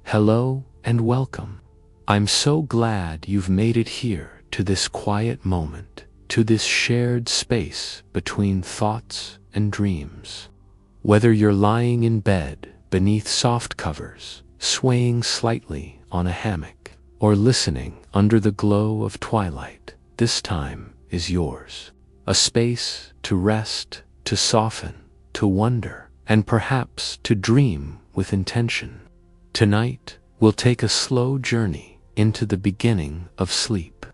Hello and welcome. I'm so glad you've made it here to this quiet moment, to this shared space between thoughts and dreams. Whether you're lying in bed beneath soft covers, swaying slightly on a hammock, or listening under the glow of twilight, this time is yours. A space to rest, to soften, to wonder, and perhaps to dream with intention. Tonight, we'll take a slow journey into the beginning of sleep.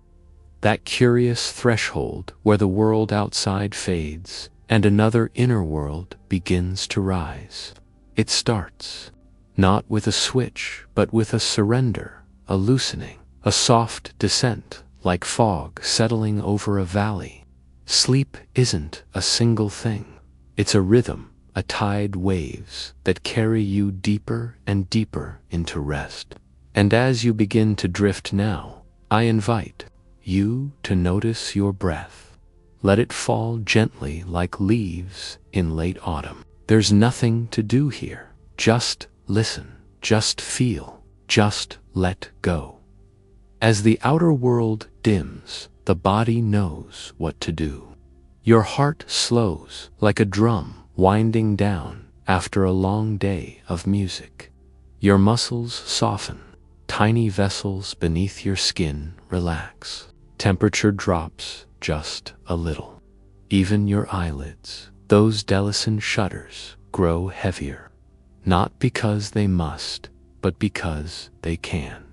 That curious threshold where the world outside fades and another inner world begins to rise. It starts, not with a switch, but with a surrender, a loosening, a soft descent, like fog settling over a valley. Sleep isn't a single thing. It's a rhythm, a tide waves that carry you deeper and deeper into rest. And as you begin to drift now, I invite you to notice your breath. Let it fall gently like leaves in late autumn. There's nothing to do here. Just listen, just feel, just let go. As the outer world dims, the body knows what to do. Your heart slows like a drum winding down after a long day of music. Your muscles soften, tiny vessels beneath your skin relax. Temperature drops just a little. Even your eyelids, those delicate shutters, grow heavier. Not because they must, but because they can.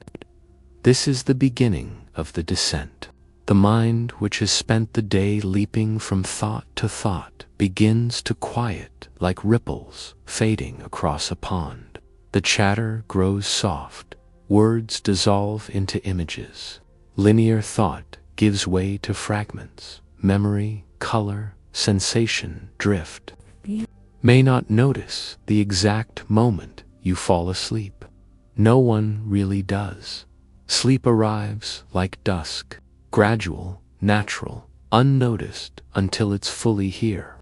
This is the beginning of the descent. The mind, which has spent the day leaping from thought to thought, begins to quiet like ripples fading across a pond. The chatter grows soft, words dissolve into images. Linear thought gives way to fragments. Memory, color, sensation drift. May not notice the exact moment you fall asleep. No one really does. Sleep arrives like dusk, gradual, natural, unnoticed until it's fully here.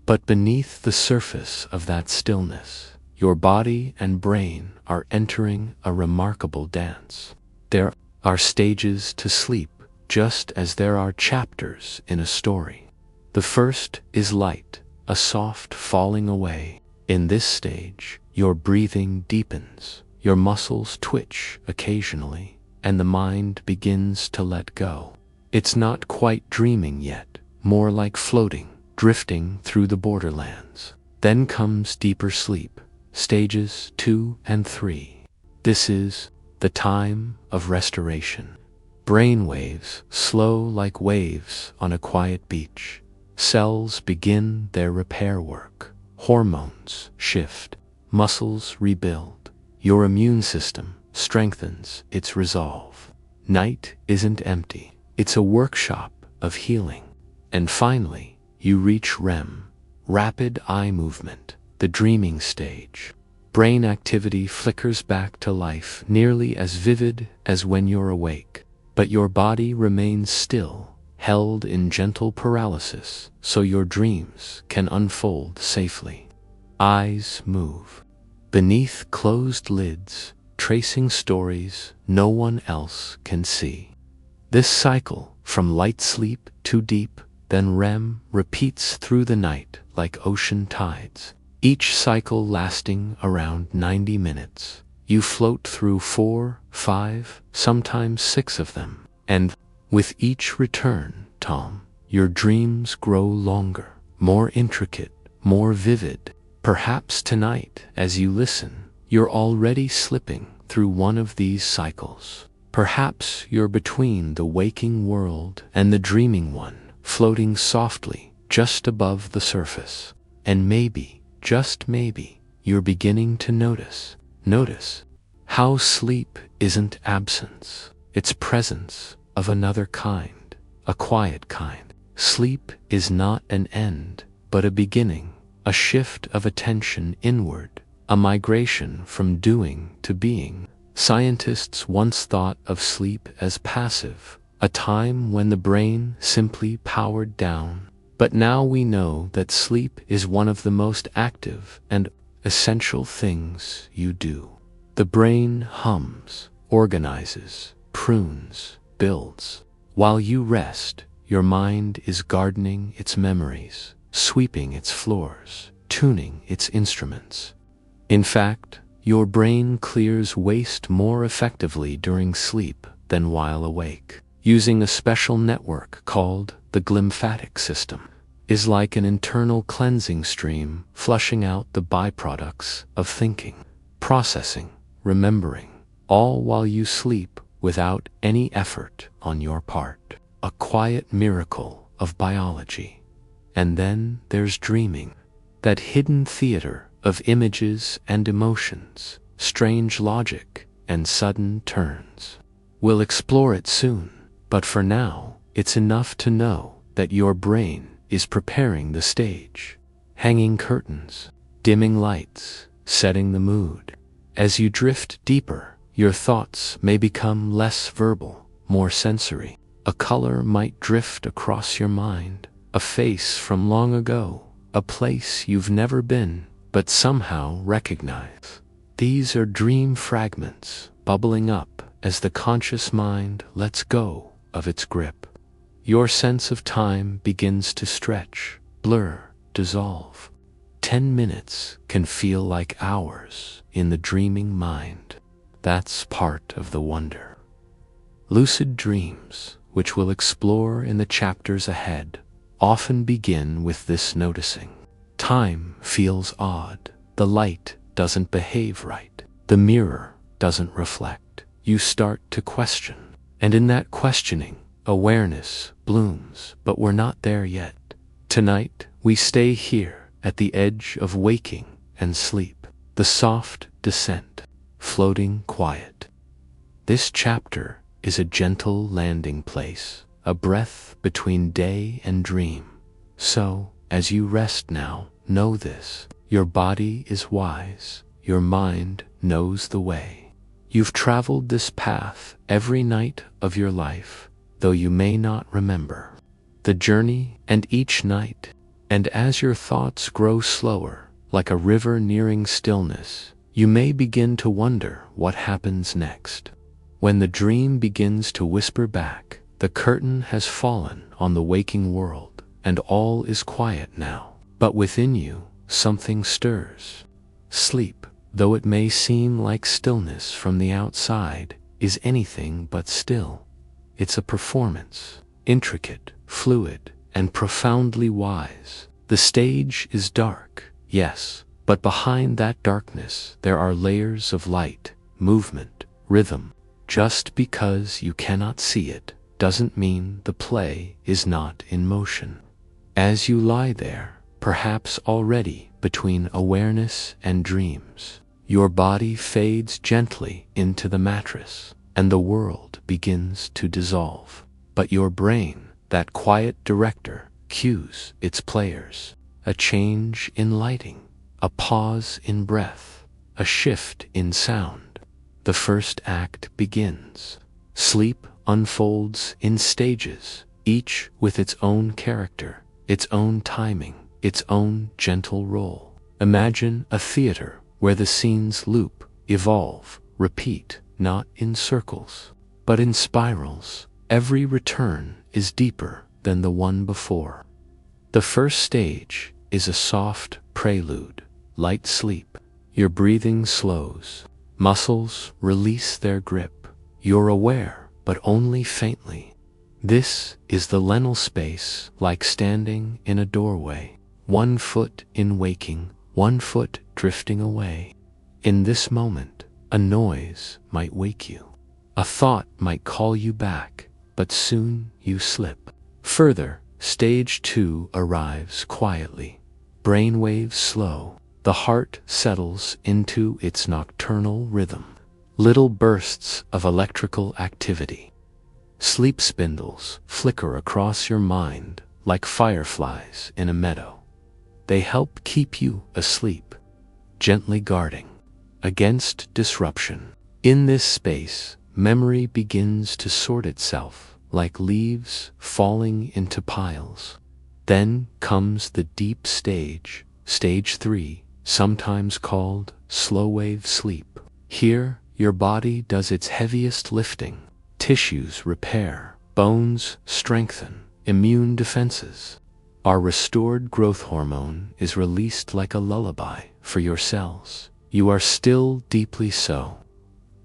But beneath the surface of that stillness, your body and brain are entering a remarkable dance. There are stages to sleep, just as there are chapters in a story. The first is light, a soft falling away. In this stage, your breathing deepens, your muscles twitch occasionally, and the mind begins to let go. It's not quite dreaming yet, more like floating, drifting through the borderlands. Then comes deeper sleep, stages 2 and 3. This is the time of restoration. Brain waves slow like waves on a quiet beach. Cells begin their repair work. Hormones shift, muscles rebuild. Your immune system strengthens its resolve. Night isn't empty. It's a workshop of healing. And finally, you reach REM, rapid eye movement, the dreaming stage. Brain activity flickers back to life, nearly as vivid as when you're awake. But your body remains still, held in gentle paralysis, so your dreams can unfold safely. Eyes move. Beneath closed lids, tracing stories no one else can see. This cycle, from light sleep to deep, then REM, repeats through the night like ocean tides. Each cycle lasting around 90 minutes. You float through 4, 5, sometimes 6 of them. And with each return, Tom, your dreams grow longer, more intricate, more vivid. Perhaps tonight, as you listen, you're already slipping through one of these cycles. Perhaps you're between the waking world and the dreaming one, floating softly just above the surface. And maybe, just maybe, you're beginning to notice how sleep isn't absence. It's presence of another kind, a quiet kind. Sleep is not an end, but a beginning, a shift of attention inward, a migration from doing to being. Scientists once thought of sleep as passive, a time when the brain simply powered down. But now we know that sleep is one of the most active and essential things you do. The brain hums, organizes, prunes, builds. While you rest, your mind is gardening its memories, sweeping its floors, tuning its instruments. In fact, your brain clears waste more effectively during sleep than while awake. Using a special network called the glymphatic system is like an internal cleansing stream flushing out the byproducts of thinking, processing, remembering, all while you sleep without any effort on your part. A quiet miracle of biology. And then there's dreaming, that hidden theater of images and emotions, strange logic and sudden turns. We'll explore it soon, but for now, it's enough to know that your brain is preparing the stage, hanging curtains, dimming lights, setting the mood. As you drift deeper, your thoughts may become less verbal, more sensory. A color might drift across your mind, a face from long ago, a place you've never been, but somehow recognize. These are dream fragments bubbling up as the conscious mind lets go of its grip. Your sense of time begins to stretch, blur, dissolve. 10 minutes can feel like hours in the dreaming mind. That's part of the wonder. Lucid dreams, which we'll explore in the chapters ahead, often begin with this noticing. Time feels odd. The light doesn't behave right. The mirror doesn't reflect. You start to question. And in that questioning, awareness blooms, but we're not there yet. Tonight, we stay here at the edge of waking and sleep, the soft descent, floating quiet. This chapter is a gentle landing place, a breath between day and dream. So, as you rest now, know this: your body is wise, your mind knows the way. You've traveled this path every night of your life, though you may not remember the journey and each night. And as your thoughts grow slower, like a river nearing stillness, you may begin to wonder what happens next. When the dream begins to whisper back, the curtain has fallen on the waking world, and all is quiet now. But within you, something stirs. Sleep, though it may seem like stillness from the outside, is anything but still. It's a performance, intricate, fluid, and profoundly wise. The stage is dark, yes, but behind that darkness there are layers of light, movement, rhythm. Just because you cannot see it doesn't mean the play is not in motion. As you lie there, perhaps already between awareness and dreams, your body fades gently into the mattress, and the world begins to dissolve. But your brain, that quiet director, cues its players. A change in lighting, a pause in breath, a shift in sound. The first act begins. Sleep unfolds in stages, each with its own character, its own timing, its own gentle role. Imagine a theater where the scenes loop, evolve, repeat, not in circles, but in spirals. Every return is deeper than the one before. The first stage is a soft prelude, light sleep. Your breathing slows. Muscles release their grip. You're aware, but only faintly. This is the liminal space, like standing in a doorway. 1 foot in waking, 1 foot drifting away. In this moment, a noise might wake you. A thought might call you back, but soon you slip. Further, stage 2 arrives quietly. Brainwaves slow. The heart settles into its nocturnal rhythm. Little bursts of electrical activity. Sleep spindles flicker across your mind like fireflies in a meadow. They help keep you asleep, gently guarding against disruption. In this space, memory begins to sort itself like leaves falling into piles. Then comes the deep stage, stage 3, sometimes called slow wave sleep. Here, your body does its heaviest lifting. Tissues repair, bones strengthen, immune defenses. Our restored growth hormone is released like a lullaby for your cells. You are still deeply so.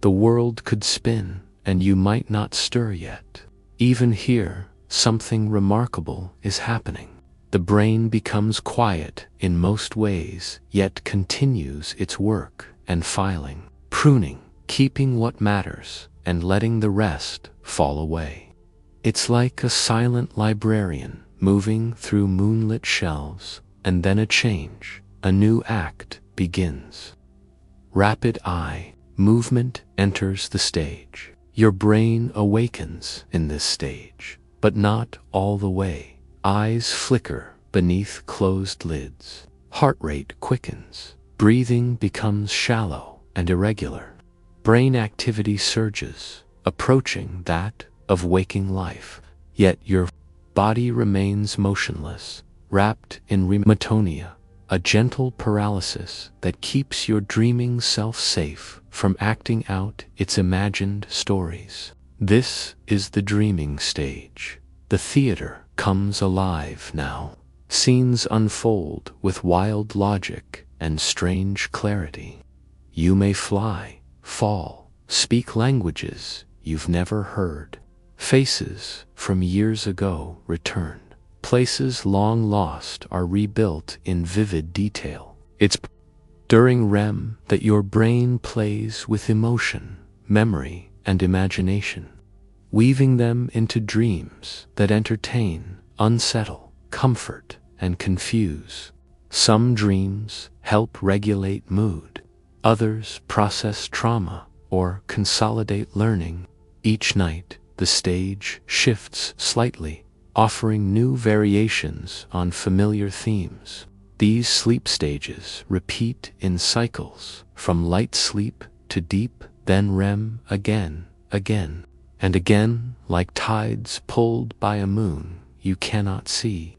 The world could spin, and you might not stir yet. Even here, something remarkable is happening. The brain becomes quiet in most ways, yet continues its work and filing, pruning, keeping what matters, and letting the rest fall away. It's like a silent librarian moving through moonlit shelves, and then a change, a new act begins. Rapid eye movement enters the stage. Your brain awakens in this stage, but not all the way. Eyes flicker beneath closed lids. Heart rate quickens. Breathing becomes shallow and irregular. Brain activity surges, approaching that of waking life. Yet your body remains motionless, wrapped in metonia, a gentle paralysis that keeps your dreaming self safe from acting out its imagined stories. This is the dreaming stage. The theater comes alive now. Scenes unfold with wild logic and strange clarity. You may fly, fall, speak languages you've never heard. Faces from years ago return. Places long lost are rebuilt in vivid detail. It's during REM that your brain plays with emotion, memory, and imagination, weaving them into dreams that entertain, unsettle, comfort, and confuse. Some dreams help regulate mood. Others process trauma or consolidate learning. Each night, the stage shifts slightly, offering new variations on familiar themes. These sleep stages repeat in cycles, from light sleep to deep, then REM again, and again, like tides pulled by a moon you cannot see.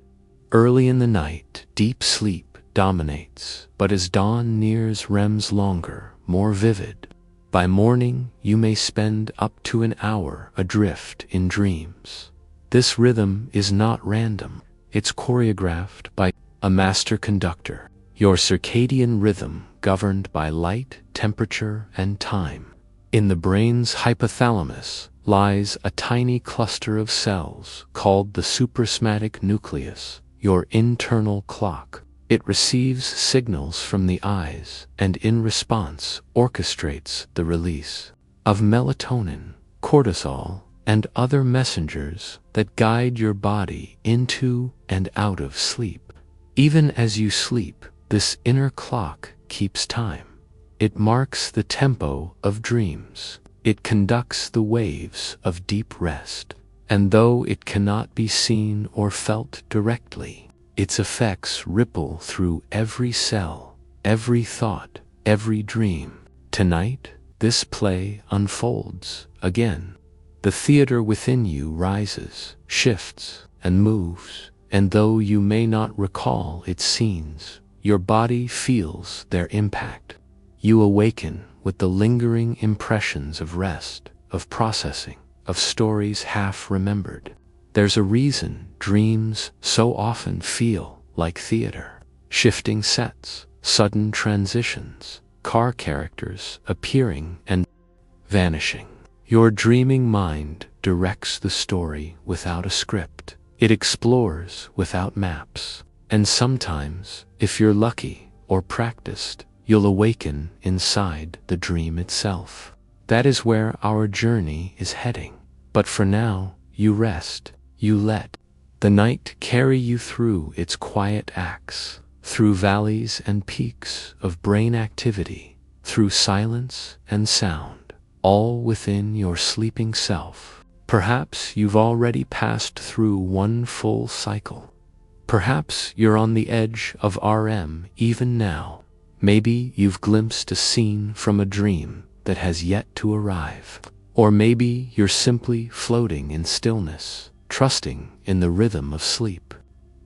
Early in the night, deep sleep dominates, but as dawn nears, REM's longer, more vivid. By morning, you may spend up to an hour adrift in dreams. This rhythm is not random. It's choreographed by a master conductor, your circadian rhythm governed by light, temperature, and time. In the brain's hypothalamus lies a tiny cluster of cells called the suprasomatic nucleus, your internal clock. It receives signals from the eyes and in response orchestrates the release of melatonin, cortisol, and other messengers that guide your body into and out of sleep. Even as you sleep, this inner clock keeps time. It marks the tempo of dreams. It conducts the waves of deep rest. And though it cannot be seen or felt directly, its effects ripple through every cell, every thought, every dream. Tonight, this play unfolds again. The theater within you rises, shifts, and moves, and though you may not recall its scenes, your body feels their impact. You awaken with the lingering impressions of rest, of processing, of stories half remembered. There's a reason dreams so often feel like theater. Shifting sets, sudden transitions, car characters appearing and vanishing. Your dreaming mind directs the story without a script. It explores without maps. And sometimes, if you're lucky or practiced, you'll awaken inside the dream itself. That is where our journey is heading. But for now, you rest, you let the night carry you through its quiet acts, through valleys and peaks of brain activity, through silence and sound, all within your sleeping self. Perhaps you've already passed through one full cycle. Perhaps you're on the edge of REM even now. Maybe you've glimpsed a scene from a dream that has yet to arrive. Or maybe you're simply floating in stillness, trusting in the rhythm of sleep.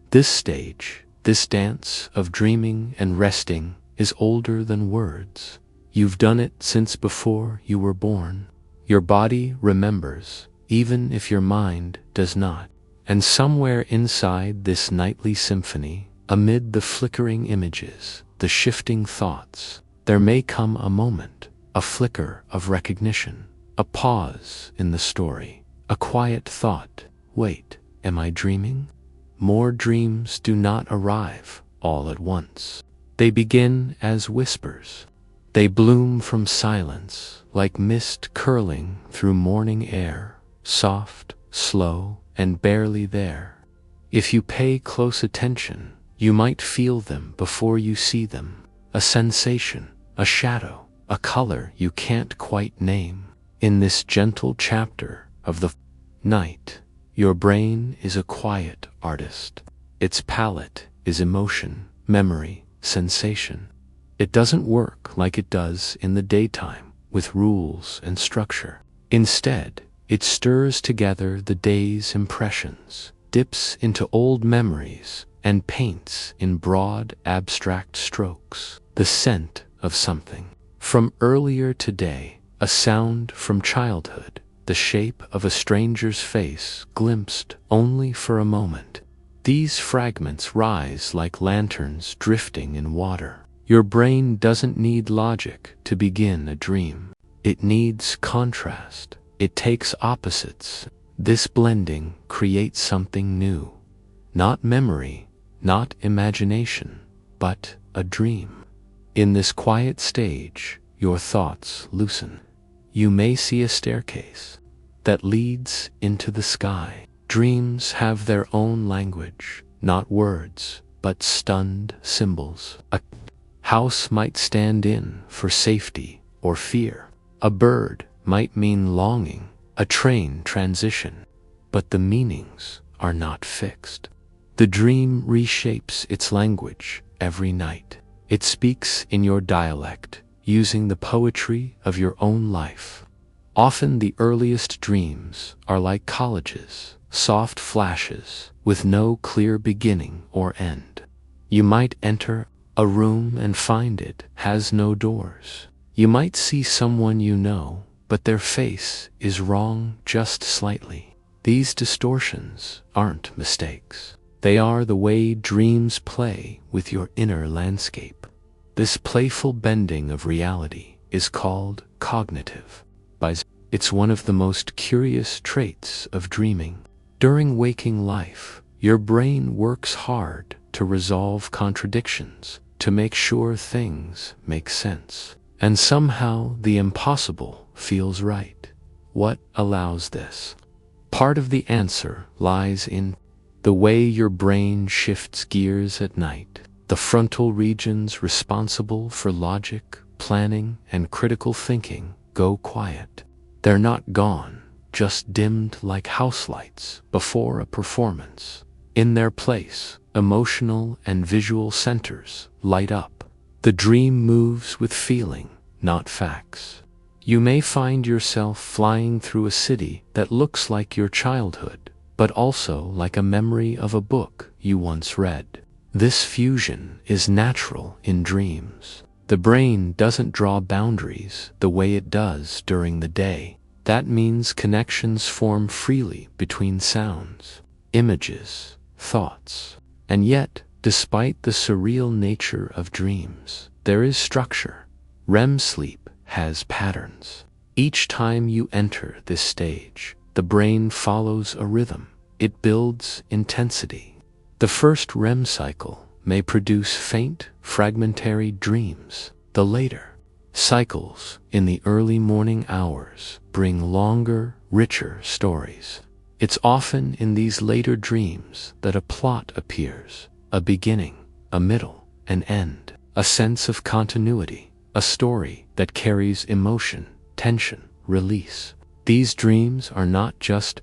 This stage, this dance of dreaming and resting, is older than words. You've done it since before you were born. Your body remembers, even if your mind does not. And somewhere inside this nightly symphony, amid the flickering images, the shifting thoughts, there may come a moment, a flicker of recognition, a pause in the story, a quiet thought. Wait, am I dreaming? More dreams do not arrive all at once. They begin as whispers. They bloom from silence, like mist curling through morning air, soft, slow, and barely there. If you pay close attention, you might feel them before you see them. A sensation, a shadow, a color you can't quite name. In this gentle chapter of the night, your brain is a quiet artist. Its palette is emotion, memory, sensation. It doesn't work like it does in the daytime, with rules and structure. Instead, it stirs together the day's impressions, dips into old memories, and paints in broad, abstract strokes the scent of something from earlier today, a sound from childhood, the shape of a stranger's face glimpsed only for a moment. These fragments rise like lanterns drifting in water. Your brain doesn't need logic to begin a dream. It needs contrast. It takes opposites. This blending creates something new. Not memory, not imagination, but a dream. In this quiet stage, your thoughts loosen. You may see a staircase that leads into the sky. Dreams have their own language, not words, but stunned symbols. A house might stand in for safety or fear. A bird might mean longing, a train transition. But the meanings are not fixed. The dream reshapes its language every night. It speaks in your dialect, using the poetry of your own life. Often the earliest dreams are like collages, soft flashes, with no clear beginning or end. You might enter a room and find it has no doors. You might see someone you know, but their face is wrong just slightly. These distortions aren't mistakes. They are the way dreams play with your inner landscape. This playful bending of reality is called cognitive. It's one of the most curious traits of dreaming. During waking life, your brain works hard to resolve contradictions, to make sure things make sense. And somehow the impossible feels right. What allows this? Part of the answer lies in the way your brain shifts gears at night. The frontal regions responsible for logic, planning, and critical thinking go quiet. They're not gone, just dimmed like house lights before a performance. In their place, emotional and visual centers light up. The dream moves with feeling, not facts. You may find yourself flying through a city that looks like your childhood, but also like a memory of a book you once read. This fusion is natural in dreams. The brain doesn't draw boundaries the way it does during the day. That means connections form freely between sounds, images, thoughts. And yet, despite the surreal nature of dreams, there is structure. REM sleep has patterns. Each time you enter this stage, the brain follows a rhythm. It builds intensity. The first REM cycle may produce faint, fragmentary dreams. The later cycles in the early morning hours bring longer, richer stories. It's often in these later dreams that a plot appears, a beginning, a middle, an end, a sense of continuity, a story that carries emotion, tension, release. These dreams are not just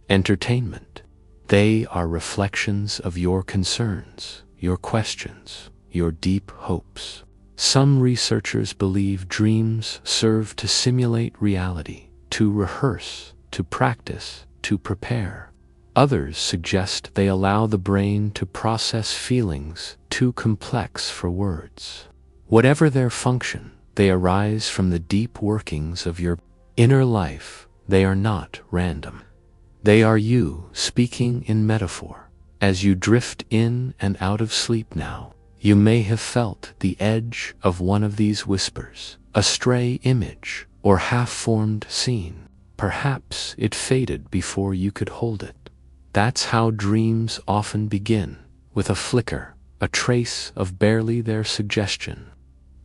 entertainment. They are reflections of your concerns, your questions, your deep hopes. Some researchers believe dreams serve to simulate reality, to rehearse, to practice, to prepare. Others suggest they allow the brain to process feelings too complex for words. Whatever their function, They arise from the deep workings of your inner life. They are not random. They are you speaking in metaphor. As you drift in and out of sleep now, you may have felt the edge of one of these whispers, a stray image or half-formed scene. Perhaps it faded before you could hold it. That's how dreams often begin, with a flicker, a trace of barely their suggestion.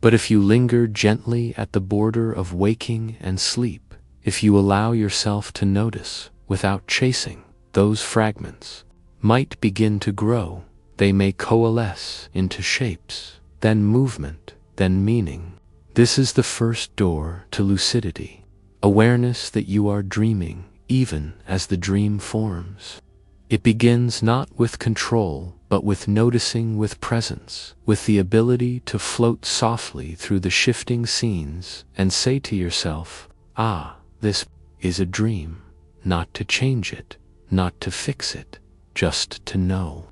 But if you linger gently at the border of waking and sleep, if you allow yourself to notice without chasing, those fragments might begin to grow. They may coalesce into shapes, then movement, then meaning. This is the first door to lucidity, awareness that you are dreaming even as the dream forms. It begins not with control, but with noticing, with presence, with the ability to float softly through the shifting scenes and say to yourself, "Ah, this is a dream," not to change it, not to fix it, just to know.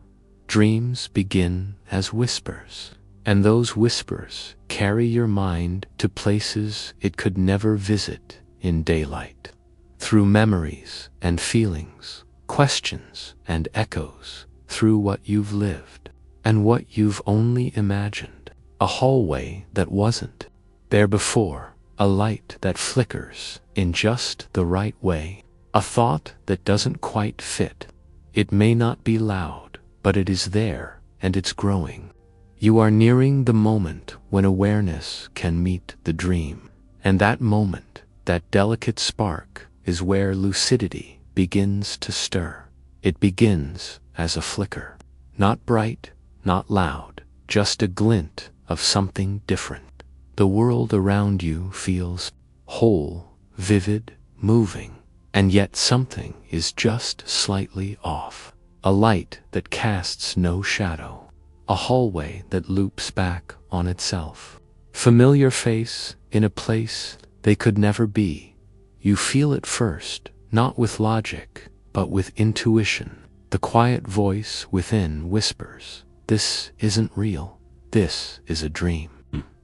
Dreams begin as whispers, and those whispers carry your mind to places it could never visit in daylight. Through memories and feelings, questions and echoes, through what you've lived and what you've only imagined. A hallway that wasn't there before, a light that flickers in just the right way, a thought that doesn't quite fit. It may not be loud, but it is there, and it's growing. You are nearing the moment when awareness can meet the dream, and that moment, that delicate spark, is where lucidity begins to stir. It begins as a flicker, not bright, not loud, just a glint of something different. The world around you feels whole, vivid, moving, and yet something is just slightly off. A light that casts no shadow, a hallway that loops back on itself. Familiar face in a place they could never be. You feel it first, not with logic, but with intuition. The quiet voice within whispers, "This isn't real. This is a dream."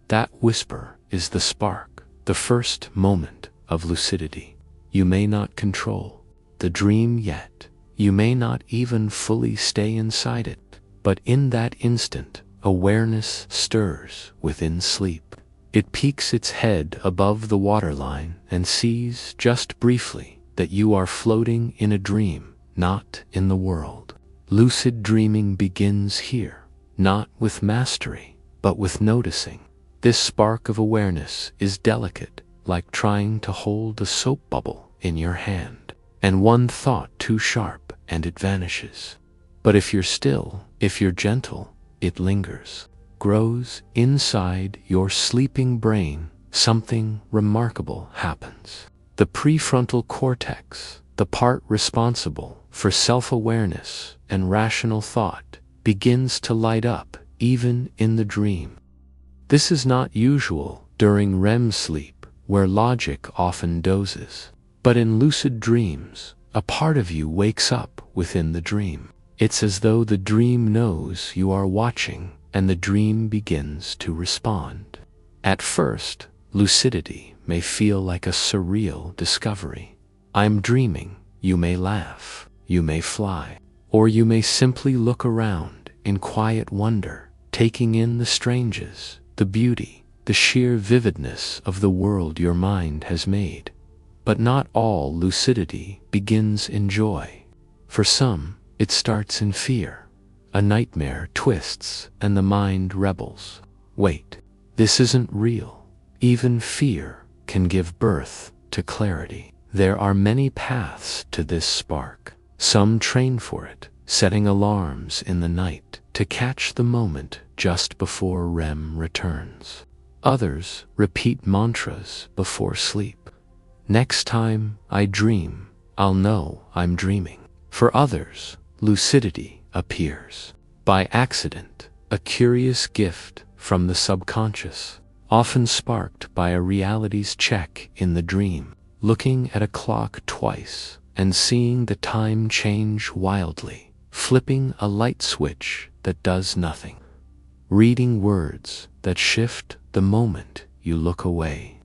That whisper is the spark, the first moment of lucidity. You may not control the dream yet. You may not even fully stay inside it, but in that instant, awareness stirs within sleep. It peeks its head above the waterline and sees, just briefly, that you are floating in a dream, not in the world. Lucid dreaming begins here, not with mastery, but with noticing. This spark of awareness is delicate, like trying to hold a soap bubble in your hand, and one thought too sharp and it vanishes. But if you're still, if you're gentle, it lingers, grows inside your sleeping brain. Something remarkable happens. The prefrontal cortex, the part responsible for self-awareness and rational thought, begins to light up even in the dream. This is not usual during REM sleep, where logic often dozes. But in lucid dreams, a part of you wakes up within the dream. It's as though the dream knows you are watching, and the dream begins to respond. At first, lucidity may feel like a surreal discovery. I'm dreaming. You may laugh, you may fly, or you may simply look around in quiet wonder, taking in the strangeness, the beauty, the sheer vividness of the world your mind has made. But not all lucidity begins in joy. For some, it starts in fear. A nightmare twists and the mind rebels. Wait, this isn't real. Even fear can give birth to clarity. There are many paths to this spark. Some train for it, setting alarms in the night to catch the moment just before REM returns. Others repeat mantras before sleep. Next time I dream, I'll know I'm dreaming. For others, lucidity appears by accident, a curious gift from the subconscious, often sparked by a reality's check in the dream, looking at a clock twice and seeing the time change wildly, flipping a light switch that does nothing, reading words that shift the moment you look away.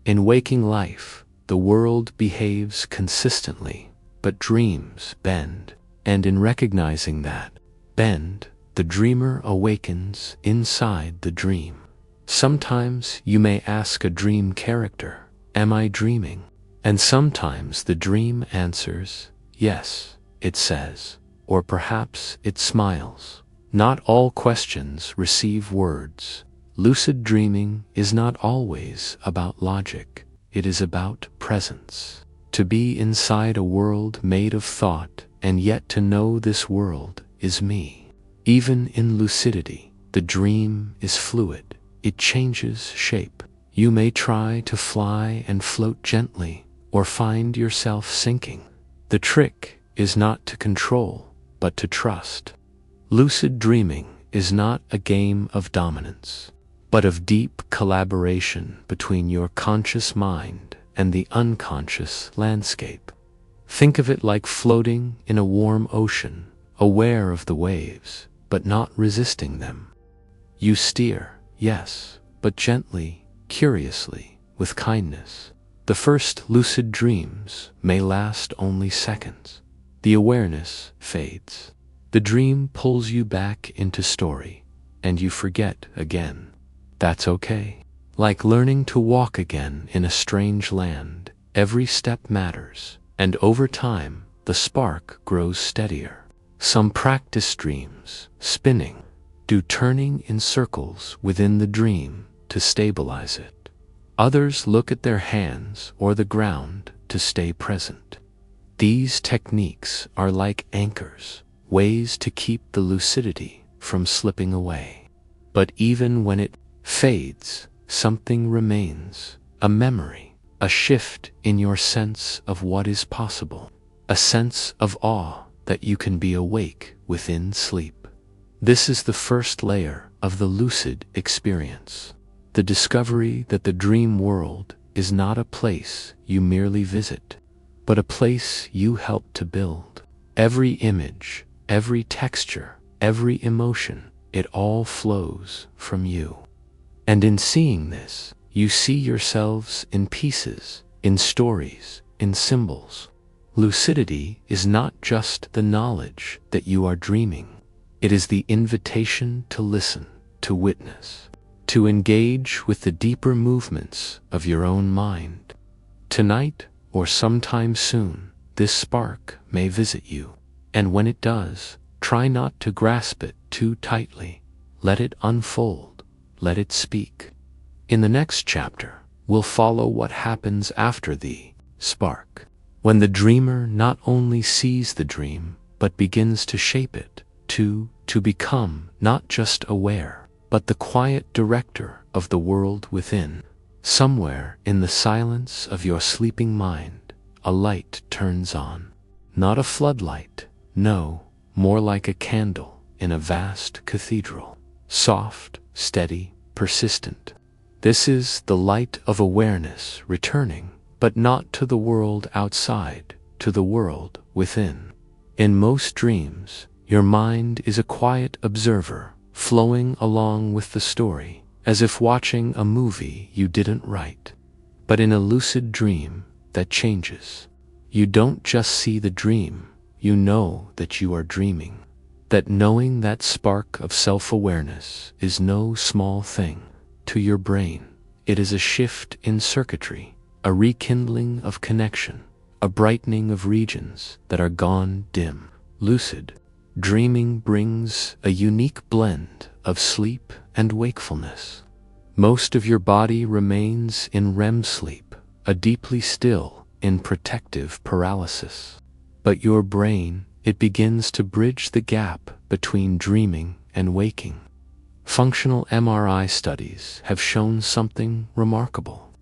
In waking life, the world behaves consistently, but dreams bend. And in recognizing that bend, the dreamer awakens inside the dream. Sometimes you may ask a dream character, "Am I dreaming?" And sometimes the dream answers, "Yes," it says, or perhaps it smiles. Not all questions receive words. Lucid dreaming is not always about logic. It is about presence. To be inside a world made of thought and yet to know this world is me. Even in lucidity, the dream is fluid. It changes shape. You may try to fly and float gently or find yourself sinking. The trick is not to control, but to trust. Lucid dreaming is not a game of dominance, but of deep collaboration between your conscious mind and the unconscious landscape. Think of it like floating in a warm ocean, aware of the waves, but not resisting them. You steer, yes, but gently, curiously, with kindness. The first lucid dreams may last only seconds. The awareness fades. The dream pulls you back into story, and you forget again. That's okay. Like learning to walk again in a strange land, every step matters, and over time, the spark grows steadier. Some practice dreams, spinning, do turning in circles within the dream to stabilize it. Others look at their hands or the ground to stay present. These techniques are like anchors, ways to keep the lucidity from slipping away. But even when it fades, something remains, a memory, a shift in your sense of what is possible, a sense of awe that you can be awake within sleep. This is the first layer of the lucid experience. The discovery that the dream world is not a place you merely visit, but a place you help to build. Every image, every texture, every emotion, it all flows from you. And in seeing this, you see yourselves in pieces, in stories, in symbols. Lucidity is not just the knowledge that you are dreaming. It is the invitation to listen, to witness, to engage with the deeper movements of your own mind. Tonight, or sometime soon, this spark may visit you. And when it does, try not to grasp it too tightly. Let it unfold. Let it speak. In the next chapter, we'll follow what happens after the spark, when the dreamer not only sees the dream, but begins to shape it, to become not just aware, but the quiet director of the world within. Somewhere in the silence of your sleeping mind, a light turns on. Not a floodlight, no, more like a candle in a vast cathedral. Soft, steady, persistent. This is the light of awareness returning, but not to the world outside, to the world within. In most dreams, your mind is a quiet observer, flowing along with the story, as if watching a movie you didn't write. But in a lucid dream, that changes. You don't just see the dream, you know that you are dreaming. That knowing that spark of self-awareness is no small thing. To your brain, it is a shift in circuitry, a rekindling of connection, a brightening of regions that are gone dim. Lucid dreaming brings a unique blend of sleep and wakefulness. Most of your body remains in REM sleep, a deeply still in protective paralysis. But your brain, it begins to bridge the gap between dreaming and waking. Functional MRI studies have shown something remarkable.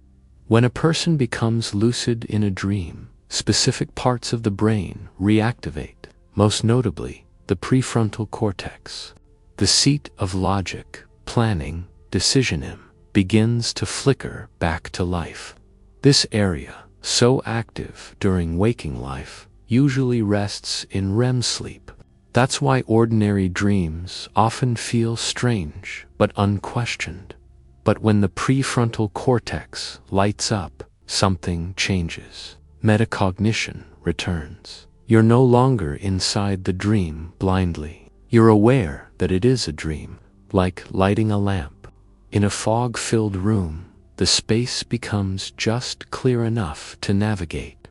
When a person becomes lucid in a dream, specific parts of the brain reactivate, most notably the prefrontal cortex. The seat of logic, planning, decisioning, begins to flicker back to life. This area, so active during waking life, usually rests in REM sleep. That's why ordinary dreams often feel strange but unquestioned. But when the prefrontal cortex lights up, something changes. Metacognition returns. You're no longer inside the dream blindly. You're aware that it is a dream, like lighting a lamp. In a fog-filled room, the space becomes just clear enough to navigate.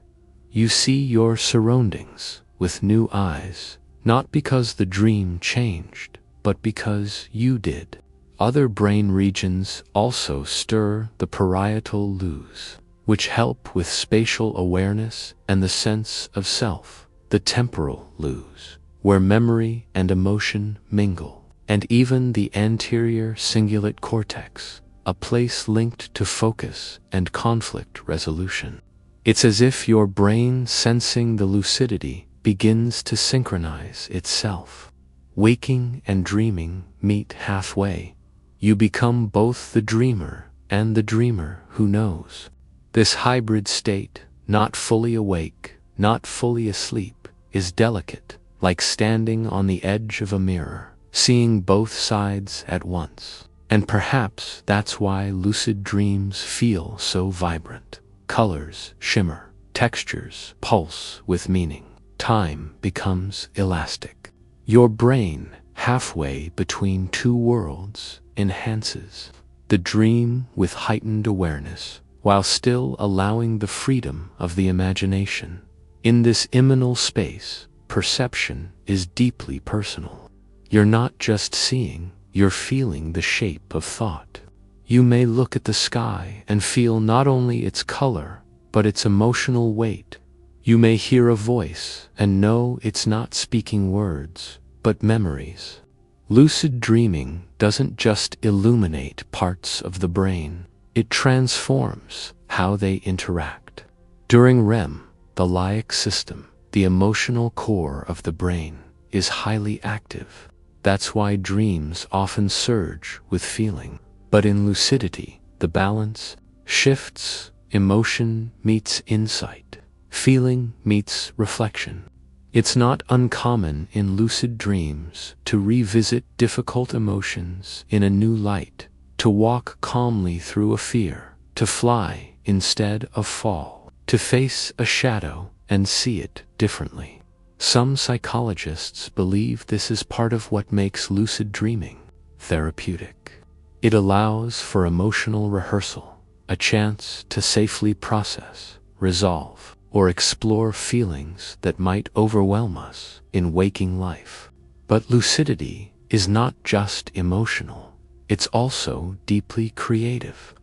You see your surroundings with new eyes, not because the dream changed, but because you did. Other brain regions also stir: the parietal lobes, which help with spatial awareness and the sense of self; the temporal lobes, where memory and emotion mingle; and even the anterior cingulate cortex, a place linked to focus and conflict resolution. It's as if your brain, sensing the lucidity, begins to synchronize itself. Waking and dreaming meet halfway. You become both the dreamer and the dreamer who knows. This hybrid state, not fully awake, not fully asleep, is delicate, like standing on the edge of a mirror, seeing both sides at once. And perhaps that's why lucid dreams feel so vibrant. Colors shimmer, textures pulse with meaning. Time becomes elastic. Your brain, halfway between two worlds, enhances the dream with heightened awareness, while still allowing the freedom of the imagination. In this liminal space, perception is deeply personal. You're not just seeing, you're feeling the shape of thought. You may look at the sky and feel not only its color, but its emotional weight. You may hear a voice and know it's not speaking words, but memories. Lucid dreaming doesn't just illuminate parts of the brain, it transforms how they interact. During REM, the limbic system, the emotional core of the brain, is highly active. That's why dreams often surge with feeling. But in lucidity, the balance shifts. Emotion meets insight. Feeling meets reflection. It's not uncommon in lucid dreams to revisit difficult emotions in a new light, to walk calmly through a fear, to fly instead of fall, to face a shadow and see it differently. Some psychologists believe this is part of what makes lucid dreaming therapeutic. It allows for emotional rehearsal, a chance to safely process, resolve, or explore feelings that might overwhelm us in waking life. But lucidity is not just emotional, it's also deeply creative.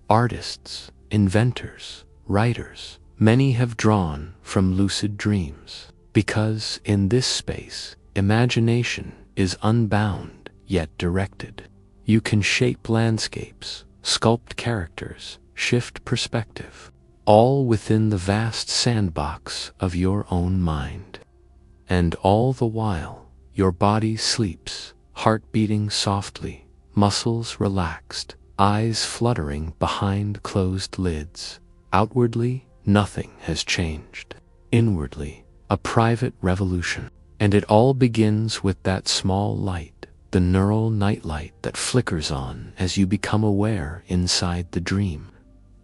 Artists, inventors, writers, many have drawn from lucid dreams, because in this space, imagination is unbound yet directed. You can shape landscapes, sculpt characters, shift perspective, all within the vast sandbox of your own mind. And all the while, your body sleeps, heart beating softly, muscles relaxed, eyes fluttering behind closed lids. Outwardly, nothing has changed. Inwardly, a private revolution. And it all begins with that small light, the neural nightlight that flickers on as you become aware inside the dream.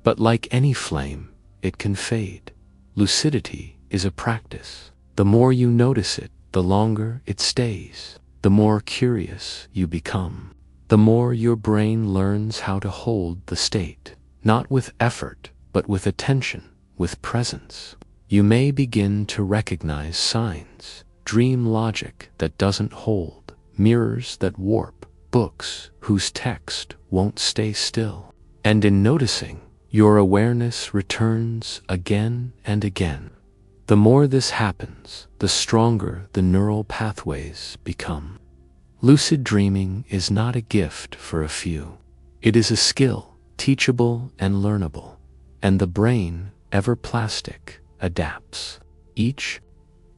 But like any flame, it can fade. Lucidity is a practice. The more you notice it, the longer it stays. The more curious you become. The more your brain learns how to hold the state, not with effort, but with attention, with presence. You may begin to recognize signs, dream logic that doesn't hold, mirrors that warp, books whose text won't stay still. And in noticing, your awareness returns again and again. The more this happens, the stronger the neural pathways become. Lucid dreaming is not a gift for a few. It is a skill, teachable and learnable. And the brain, ever plastic, adapts. Each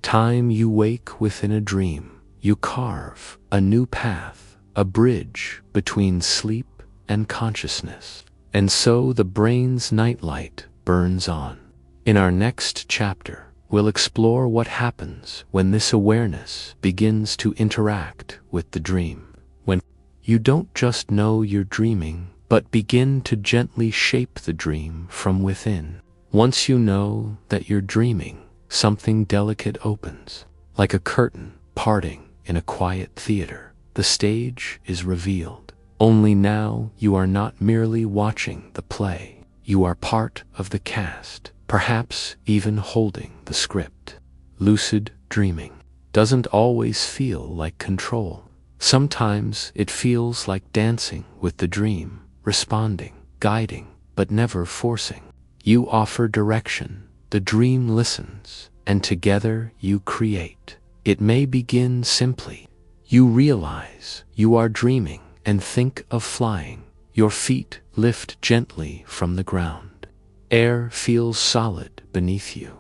time you wake within a dream, you carve a new path, a bridge between sleep and consciousness. And so the brain's nightlight burns on. In our next chapter, we'll explore what happens when this awareness begins to interact with the dream. When you don't just know you're dreaming, but begin to gently shape the dream from within. Once you know that you're dreaming, something delicate opens, like a curtain parting in a quiet theater. The stage is revealed. Only now you are not merely watching the play. You are part of the cast, perhaps even holding the script. Lucid dreaming doesn't always feel like control. Sometimes it feels like dancing with the dream, responding, guiding, but never forcing. You offer direction, the dream listens, and together you create. It may begin simply. You realize you are dreaming and think of flying. Your feet lift gently from the ground. Air feels solid beneath you.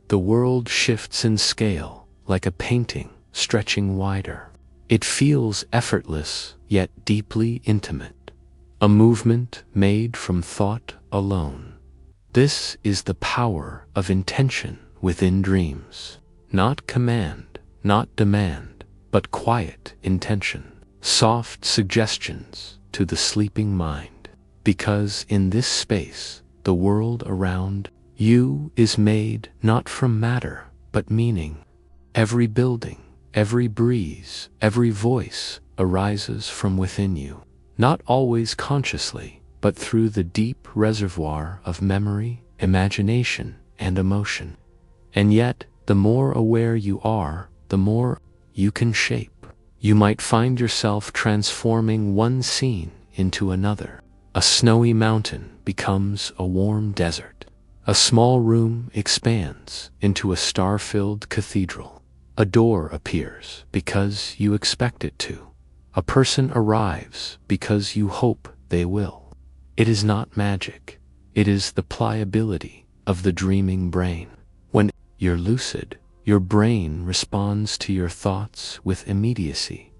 The world shifts in scale, like a painting stretching wider. It feels effortless, yet deeply intimate. A movement made from thought alone. This is the power of intention within dreams. Not command, not demand, but quiet intention. Soft suggestions to the sleeping mind. Because in this space, the world around you is made not from matter, but meaning. Every building, every breeze, every voice arises from within you. Not always consciously, but through the deep reservoir of memory, imagination, and emotion. And yet, the more aware you are, the more you can shape. You might find yourself transforming one scene into another. A snowy mountain becomes a warm desert. A small room expands into a star-filled cathedral. A door appears because you expect it to. A person arrives because you hope they will. It is not magic. It is the pliability of the dreaming brain. When you're lucid, your brain responds to your thoughts with immediacy.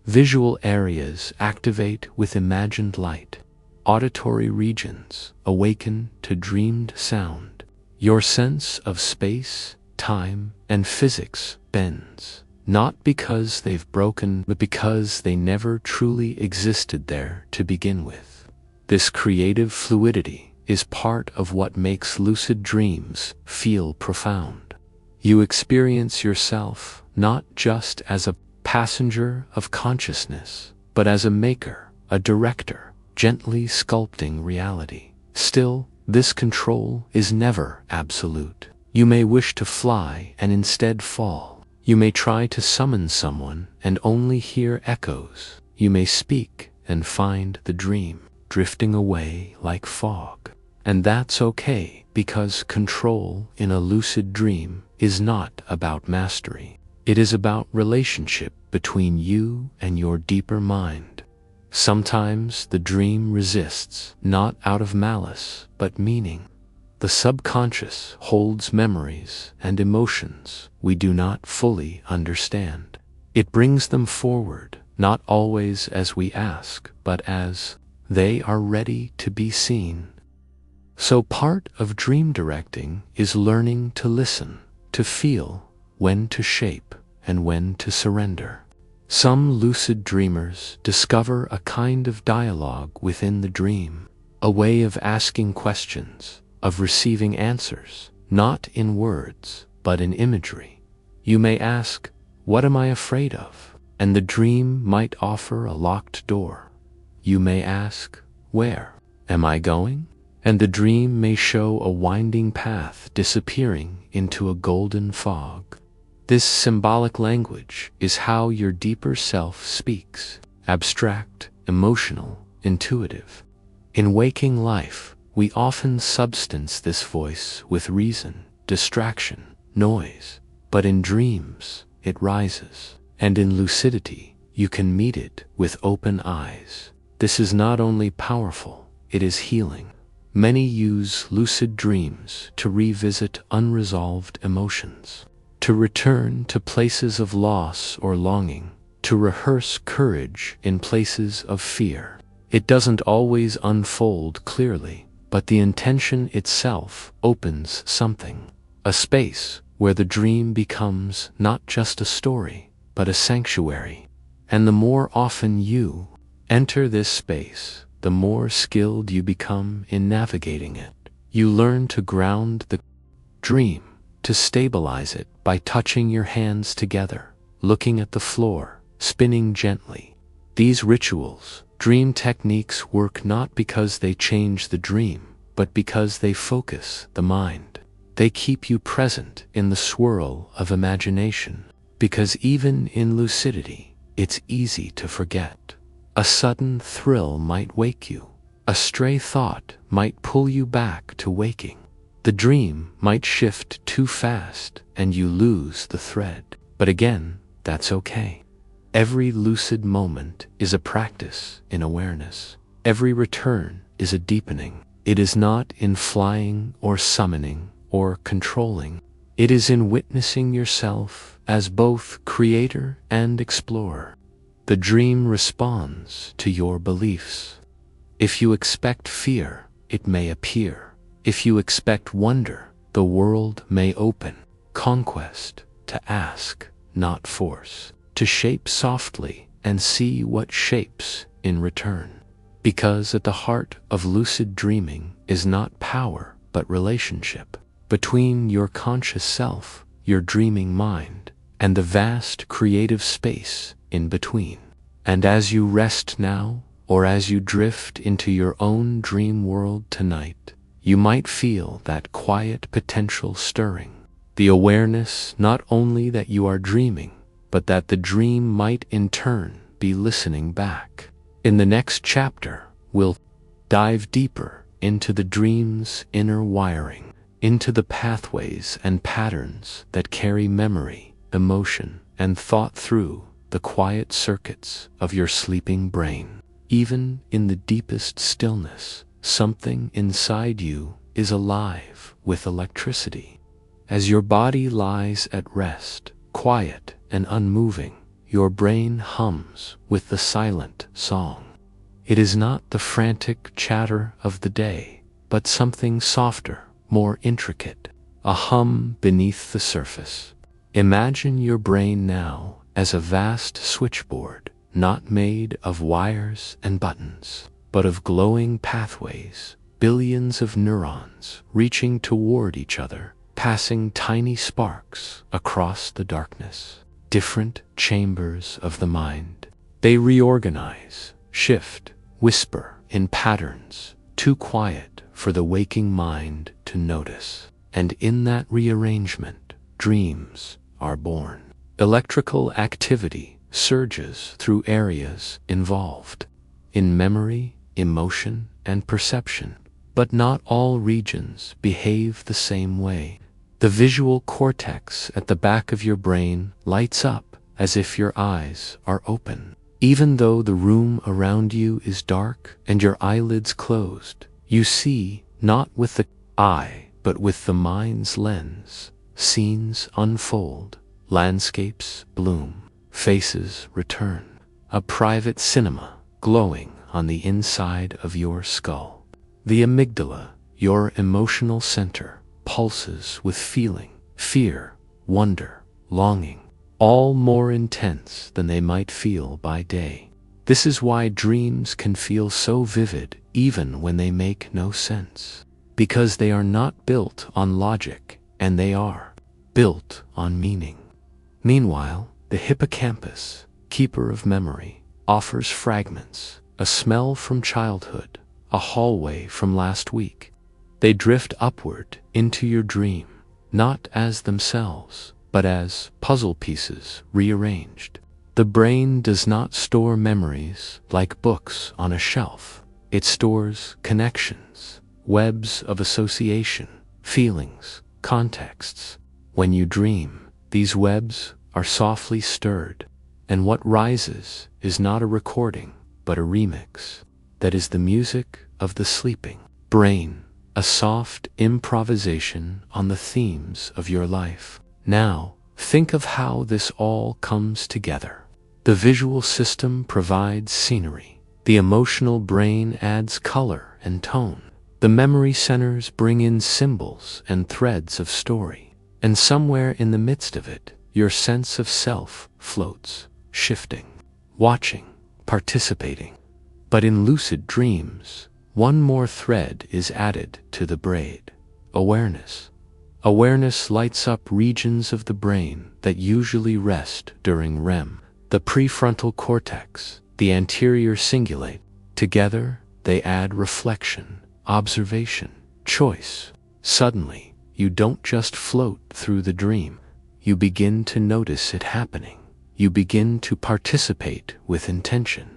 Visual areas activate with imagined light. Auditory regions awaken to dreamed sound. Your sense of space, time, and physics bends, not because they've broken, but because they never truly existed there to begin with. This creative fluidity is part of what makes lucid dreams feel profound. You experience yourself not just as a passenger of consciousness, but as a maker, a director, gently sculpting reality. Still, this control is never absolute. You may wish to fly and instead fall. You may try to summon someone and only hear echoes. You may speak and find the dream drifting away like fog. And that's okay, because control in a lucid dream is not about mastery. It is about relationship between you and your deeper mind. Sometimes the dream resists, not out of malice, but meaning. The subconscious holds memories and emotions we do not fully understand. It brings them forward, not always as we ask, but as they are ready to be seen. So part of dream directing is learning to listen, to feel, when to shape, and when to surrender. Some lucid dreamers discover a kind of dialogue within the dream, a way of asking questions, of receiving answers, not in words, but in imagery. You may ask, "What am I afraid of?" And the dream might offer a locked door. You may ask, "Where am I going?" And the dream may show a winding path disappearing into a golden fog. This symbolic language is how your deeper self speaks, abstract, emotional, intuitive. In waking life, we often substance this voice with reason, distraction, noise, but in dreams, it rises, and in lucidity, you can meet it with open eyes. This is not only powerful, it is healing. Many use lucid dreams to revisit unresolved emotions, to return to places of loss or longing, to rehearse courage in places of fear. It doesn't always unfold clearly, but the intention itself opens something, a space where the dream becomes not just a story, but a sanctuary. And the more often you enter this space, the more skilled you become in navigating it. You learn to ground the dream, to stabilize it by touching your hands together, looking at the floor, spinning gently. These rituals, dream techniques, work not because they change the dream, but because they focus the mind. They keep you present in the swirl of imagination, because even in lucidity, it's easy to forget. A sudden thrill might wake you. A stray thought might pull you back to waking. The dream might shift too fast and you lose the thread. But again, that's okay. Every lucid moment is a practice in awareness. Every return is a deepening. It is not in flying or summoning or controlling. It is in witnessing yourself as both creator and explorer. The dream responds to your beliefs. If you expect fear, it may appear. If you expect wonder, the world may open. Conquest, to ask, not force. To shape softly and see what shapes in return. Because at the heart of lucid dreaming is not power, but relationship. Between your conscious self, your dreaming mind, and the vast creative space in between. And as you rest now, or as you drift into your own dream world tonight, you might feel that quiet potential stirring. The awareness not only that you are dreaming, but that the dream might in turn be listening back. In the next chapter, we'll dive deeper into the dream's inner wiring, into the pathways and patterns that carry memory, emotion, and thought through the quiet circuits of your sleeping brain. Even in the deepest stillness, something inside you is alive with electricity. As your body lies at rest, quiet and unmoving, your brain hums with the silent song. It is not the frantic chatter of the day, but something softer, more intricate, a hum beneath the surface. Imagine your brain now as a vast switchboard, not made of wires and buttons, but of glowing pathways, billions of neurons reaching toward each other, passing tiny sparks across the darkness. Different chambers of the mind. They reorganize, shift, whisper in patterns, too quiet for the waking mind to notice. And in that rearrangement, dreams are born. Electrical activity surges through areas involved in memory, emotion, and perception. But not all regions behave the same way. The visual cortex at the back of your brain lights up as if your eyes are open. Even though the room around you is dark and your eyelids closed, you see not with the eye, but with the mind's lens. Scenes unfold, landscapes bloom, faces return. A private cinema glowing on the inside of your skull. The amygdala, your emotional center, pulses with feeling, fear, wonder, longing, all more intense than they might feel by day. This is why dreams can feel so vivid even when they make no sense. Because they are not built on logic, and they are built on meaning. Meanwhile, the hippocampus, keeper of memory, offers fragments, a smell from childhood, a hallway from last week. They drift upward into your dream, not as themselves, but as puzzle pieces rearranged. The brain does not store memories like books on a shelf. It stores connections, webs of association, feelings, contexts. When you dream, these webs are softly stirred, and what rises is not a recording, but a remix. That is the music of the sleeping brain. A soft improvisation on the themes of your life. Now, think of how this all comes together. The visual system provides scenery. The emotional brain adds color and tone. The memory centers bring in symbols and threads of story. And somewhere in the midst of it, your sense of self floats, shifting, watching, participating. But in lucid dreams, one more thread is added to the braid: awareness. Awareness lights up regions of the brain that usually rest during REM. The prefrontal cortex, the anterior cingulate. Together, they add reflection, observation, choice. Suddenly, you don't just float through the dream. You begin to notice it happening. You begin to participate with intention.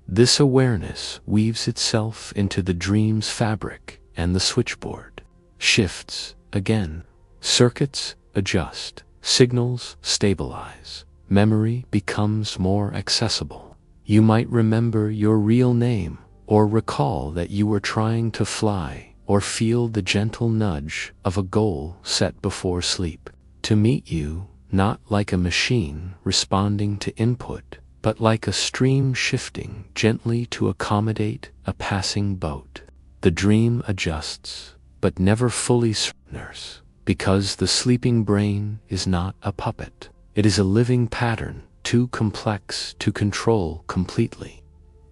This awareness weaves itself into the dream's fabric, and the switchboard shifts again. Circuits adjust, signals stabilize, memory becomes more accessible. You might remember your real name, or recall that you were trying to fly, or feel the gentle nudge of a goal set before sleep to meet you, not like a machine responding to input, but like a stream shifting gently to accommodate a passing boat. The dream adjusts, but never fully surrenders, because the sleeping brain is not a puppet. It is a living pattern, too complex to control completely.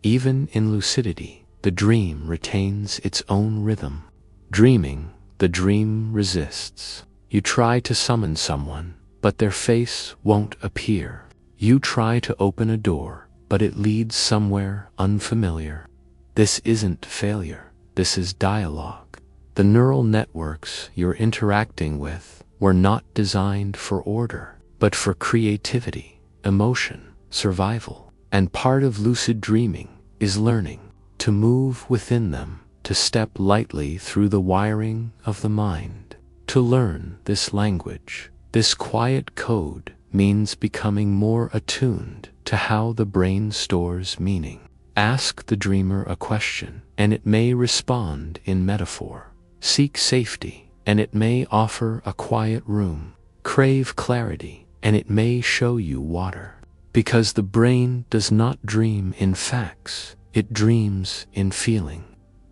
Even in lucidity, the dream retains its own rhythm. Dreaming, the dream resists. You try to summon someone, but their face won't appear. You try to open a door, but it leads somewhere unfamiliar. This isn't failure, this is dialogue. The neural networks you're interacting with were not designed for order, but for creativity, emotion, survival. And part of lucid dreaming is learning to move within them, to step lightly through the wiring of the mind. To learn this language, this quiet code, means becoming more attuned to how the brain stores meaning. Ask the dreamer a question, and it may respond in metaphor. Seek safety, and it may offer a quiet room. Crave clarity, and it may show you water. Because the brain does not dream in facts, it dreams in feeling.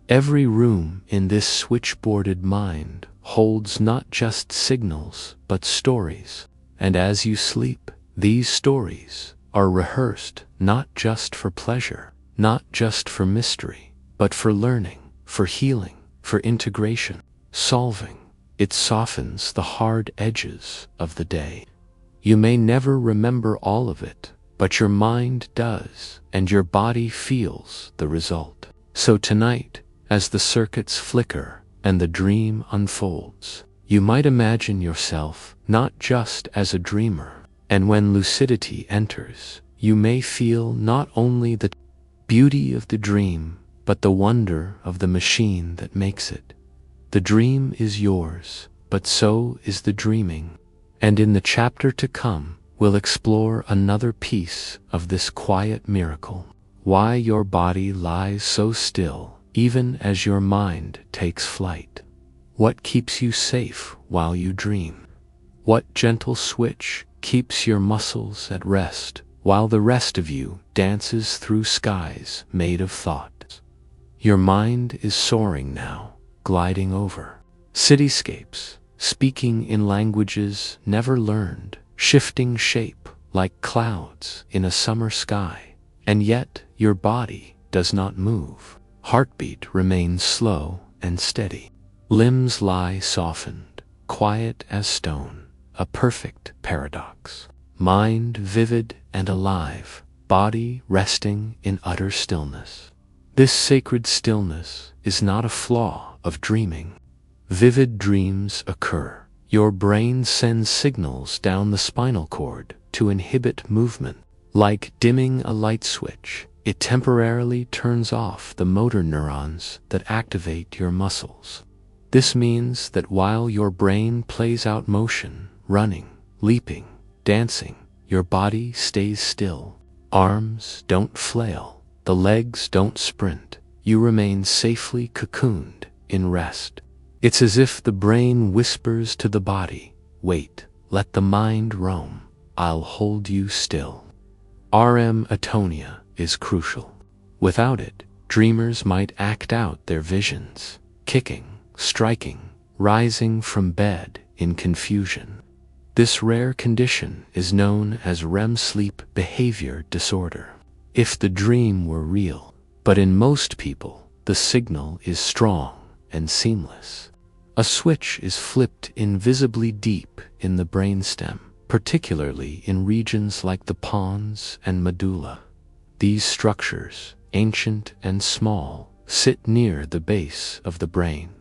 Every room in this switchboarded mind holds not just signals, but stories. And as you sleep, these stories are rehearsed not just for pleasure, not just for mystery, but for learning, for healing, for integration, solving. It softens the hard edges of the day. You may never remember all of it, but your mind does, and your body feels the result. So tonight, as the circuits flicker and the dream unfolds, you might imagine yourself not just as a dreamer, and when lucidity enters, you may feel not only the beauty of the dream, but the wonder of the machine that makes it. The dream is yours, but so is the dreaming. And in the chapter to come, we'll explore another piece of this quiet miracle: why your body lies so still, even as your mind takes flight. What keeps you safe while you dream? What gentle switch keeps your muscles at rest while the rest of you dances through skies made of thought? Your mind is soaring now, gliding over cityscapes, speaking in languages never learned, shifting shape like clouds in a summer sky. And yet your body does not move. Heartbeat remains slow and steady. Limbs lie softened, quiet as stone, a perfect paradox. Mind vivid and alive, body resting in utter stillness. This sacred stillness is not a flaw of dreaming. Vivid dreams occur. Your brain sends signals down the spinal cord to inhibit movement. Like dimming a light switch, it temporarily turns off the motor neurons that activate your muscles. This means that while your brain plays out motion, running, leaping, dancing, your body stays still. Arms don't flail, the legs don't sprint. You remain safely cocooned in rest. It's as if the brain whispers to the body, "Wait, let the mind roam. I'll hold you still." REM atonia is crucial. Without it, dreamers might act out their visions, kicking, striking, rising from bed in confusion. This rare condition is known as REM sleep behavior disorder. If the dream were real, But in most people, the signal is strong and seamless. A switch is flipped invisibly deep in the brainstem, particularly in regions like the pons and medulla. These structures, ancient and small, sit near the base of the brain.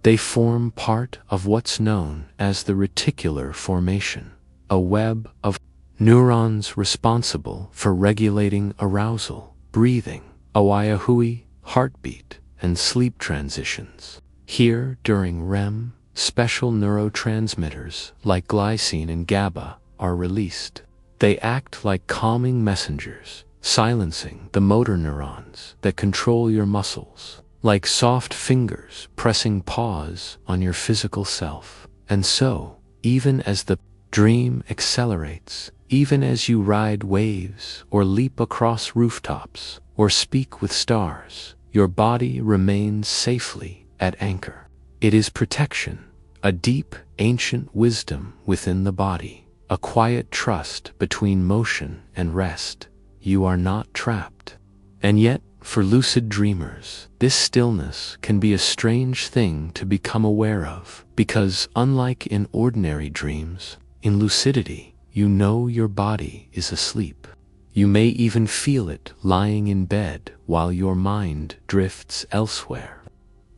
They form part of what's known as the reticular formation, a web of neurons responsible for regulating arousal, breathing, awayahui, heartbeat, and sleep transitions. Here, during REM, special neurotransmitters like glycine and GABA are released. They act like calming messengers, silencing the motor neurons that control your muscles, like soft fingers pressing pause on your physical self. And so, even as the dream accelerates, even as you ride waves or leap across rooftops or speak with stars, your body remains safely at anchor. It is protection, a deep, ancient wisdom within the body, a quiet trust between motion and rest. You are not trapped. And yet, for lucid dreamers, this stillness can be a strange thing to become aware of, because unlike in ordinary dreams, in lucidity, you know your body is asleep. You may even feel it lying in bed while your mind drifts elsewhere.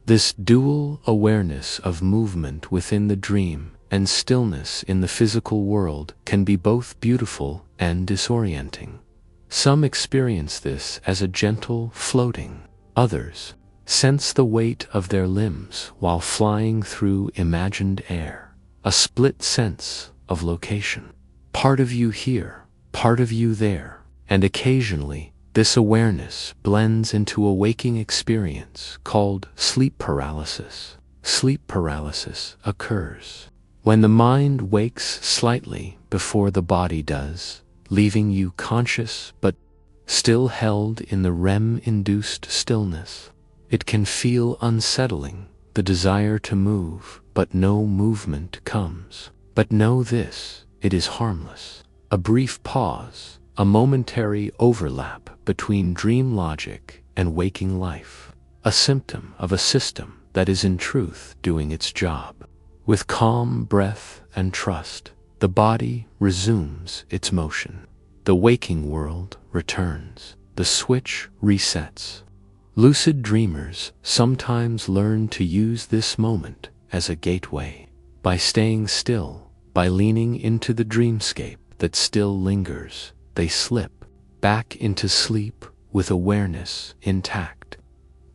This dual awareness of movement within the dream and stillness in the physical world can be both beautiful and disorienting. Some experience this as a gentle floating. Others sense the weight of their limbs while flying through imagined air, a split sense of location. Part of you here, part of you there, and occasionally this awareness blends into a waking experience called sleep paralysis. Sleep paralysis occurs when the mind wakes slightly before the body does, leaving you conscious but still held in the REM-induced stillness. It can feel unsettling, the desire to move, but no movement comes. But know this, it is harmless. A brief pause, a momentary overlap between dream logic and waking life, a symptom of a system that is in truth doing its job. With calm breath and trust, the body resumes its motion. The waking world returns. The switch resets. Lucid dreamers sometimes learn to use this moment as a gateway. By staying still, by leaning into the dreamscape that still lingers, they slip back into sleep with awareness intact.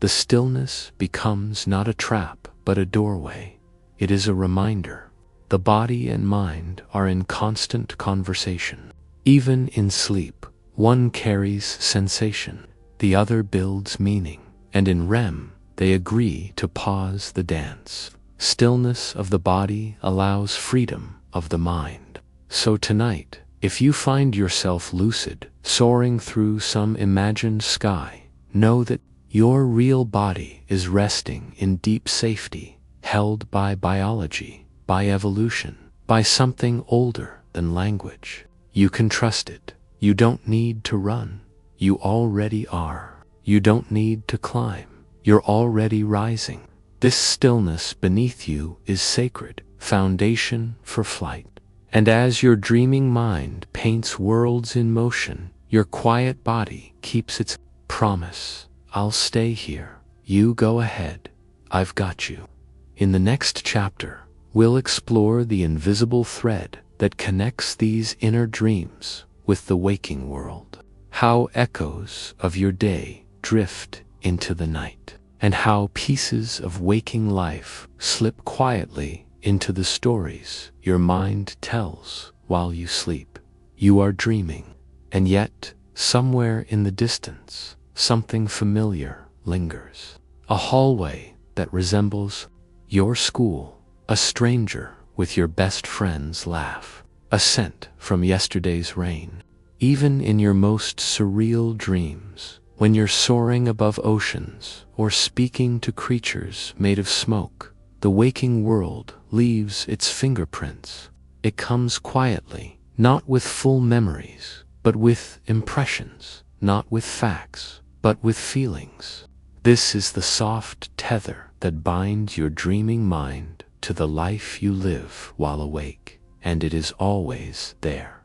The stillness becomes not a trap, but a doorway. It is a reminder. The body and mind are in constant conversation. Even in sleep, one carries sensation, the other builds meaning, and in REM, they agree to pause the dance. Stillness of the body allows freedom of the mind. So tonight, if you find yourself lucid, soaring through some imagined sky, know that your real body is resting in deep safety, held by biology, by evolution, by something older than language. You can trust it. You don't need to run. You already are. You don't need to climb. You're already rising. This stillness beneath you is sacred, foundation for flight. And as your dreaming mind paints worlds in motion, your quiet body keeps its promise. I'll stay here. You go ahead. I've got you. In the next chapter, we'll explore the invisible thread that connects these inner dreams with the waking world. How echoes of your day drift into the night, and how pieces of waking life slip quietly into the stories your mind tells while you sleep. You are dreaming, and yet, somewhere in the distance, something familiar lingers. A hallway that resembles your school, a stranger with your best friend's laugh, a scent from yesterday's rain. Even in your most surreal dreams, when you're soaring above oceans or speaking to creatures made of smoke, the waking world leaves its fingerprints. It comes quietly, not with full memories, but with impressions, not with facts, but with feelings. This is the soft tether that binds your dreaming mind to the life you live while awake, and it is always there.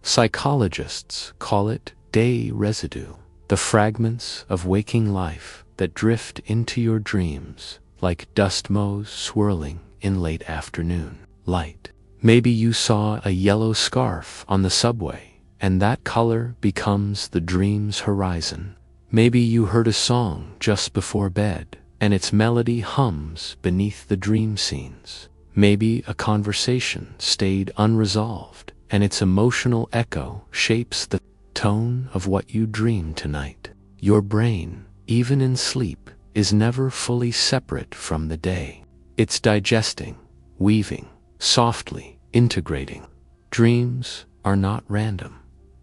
Psychologists call it day residue, the fragments of waking life that drift into your dreams like dust motes swirling in late afternoon light. Maybe you saw a yellow scarf on the subway, and that color becomes the dream's horizon. Maybe you heard a song just before bed, and its melody hums beneath the dream scenes. Maybe a conversation stayed unresolved, and its emotional echo shapes the tone of what you dream tonight. Your brain, even in sleep, is never fully separate from the day. It's digesting, weaving, softly integrating. Dreams are not random.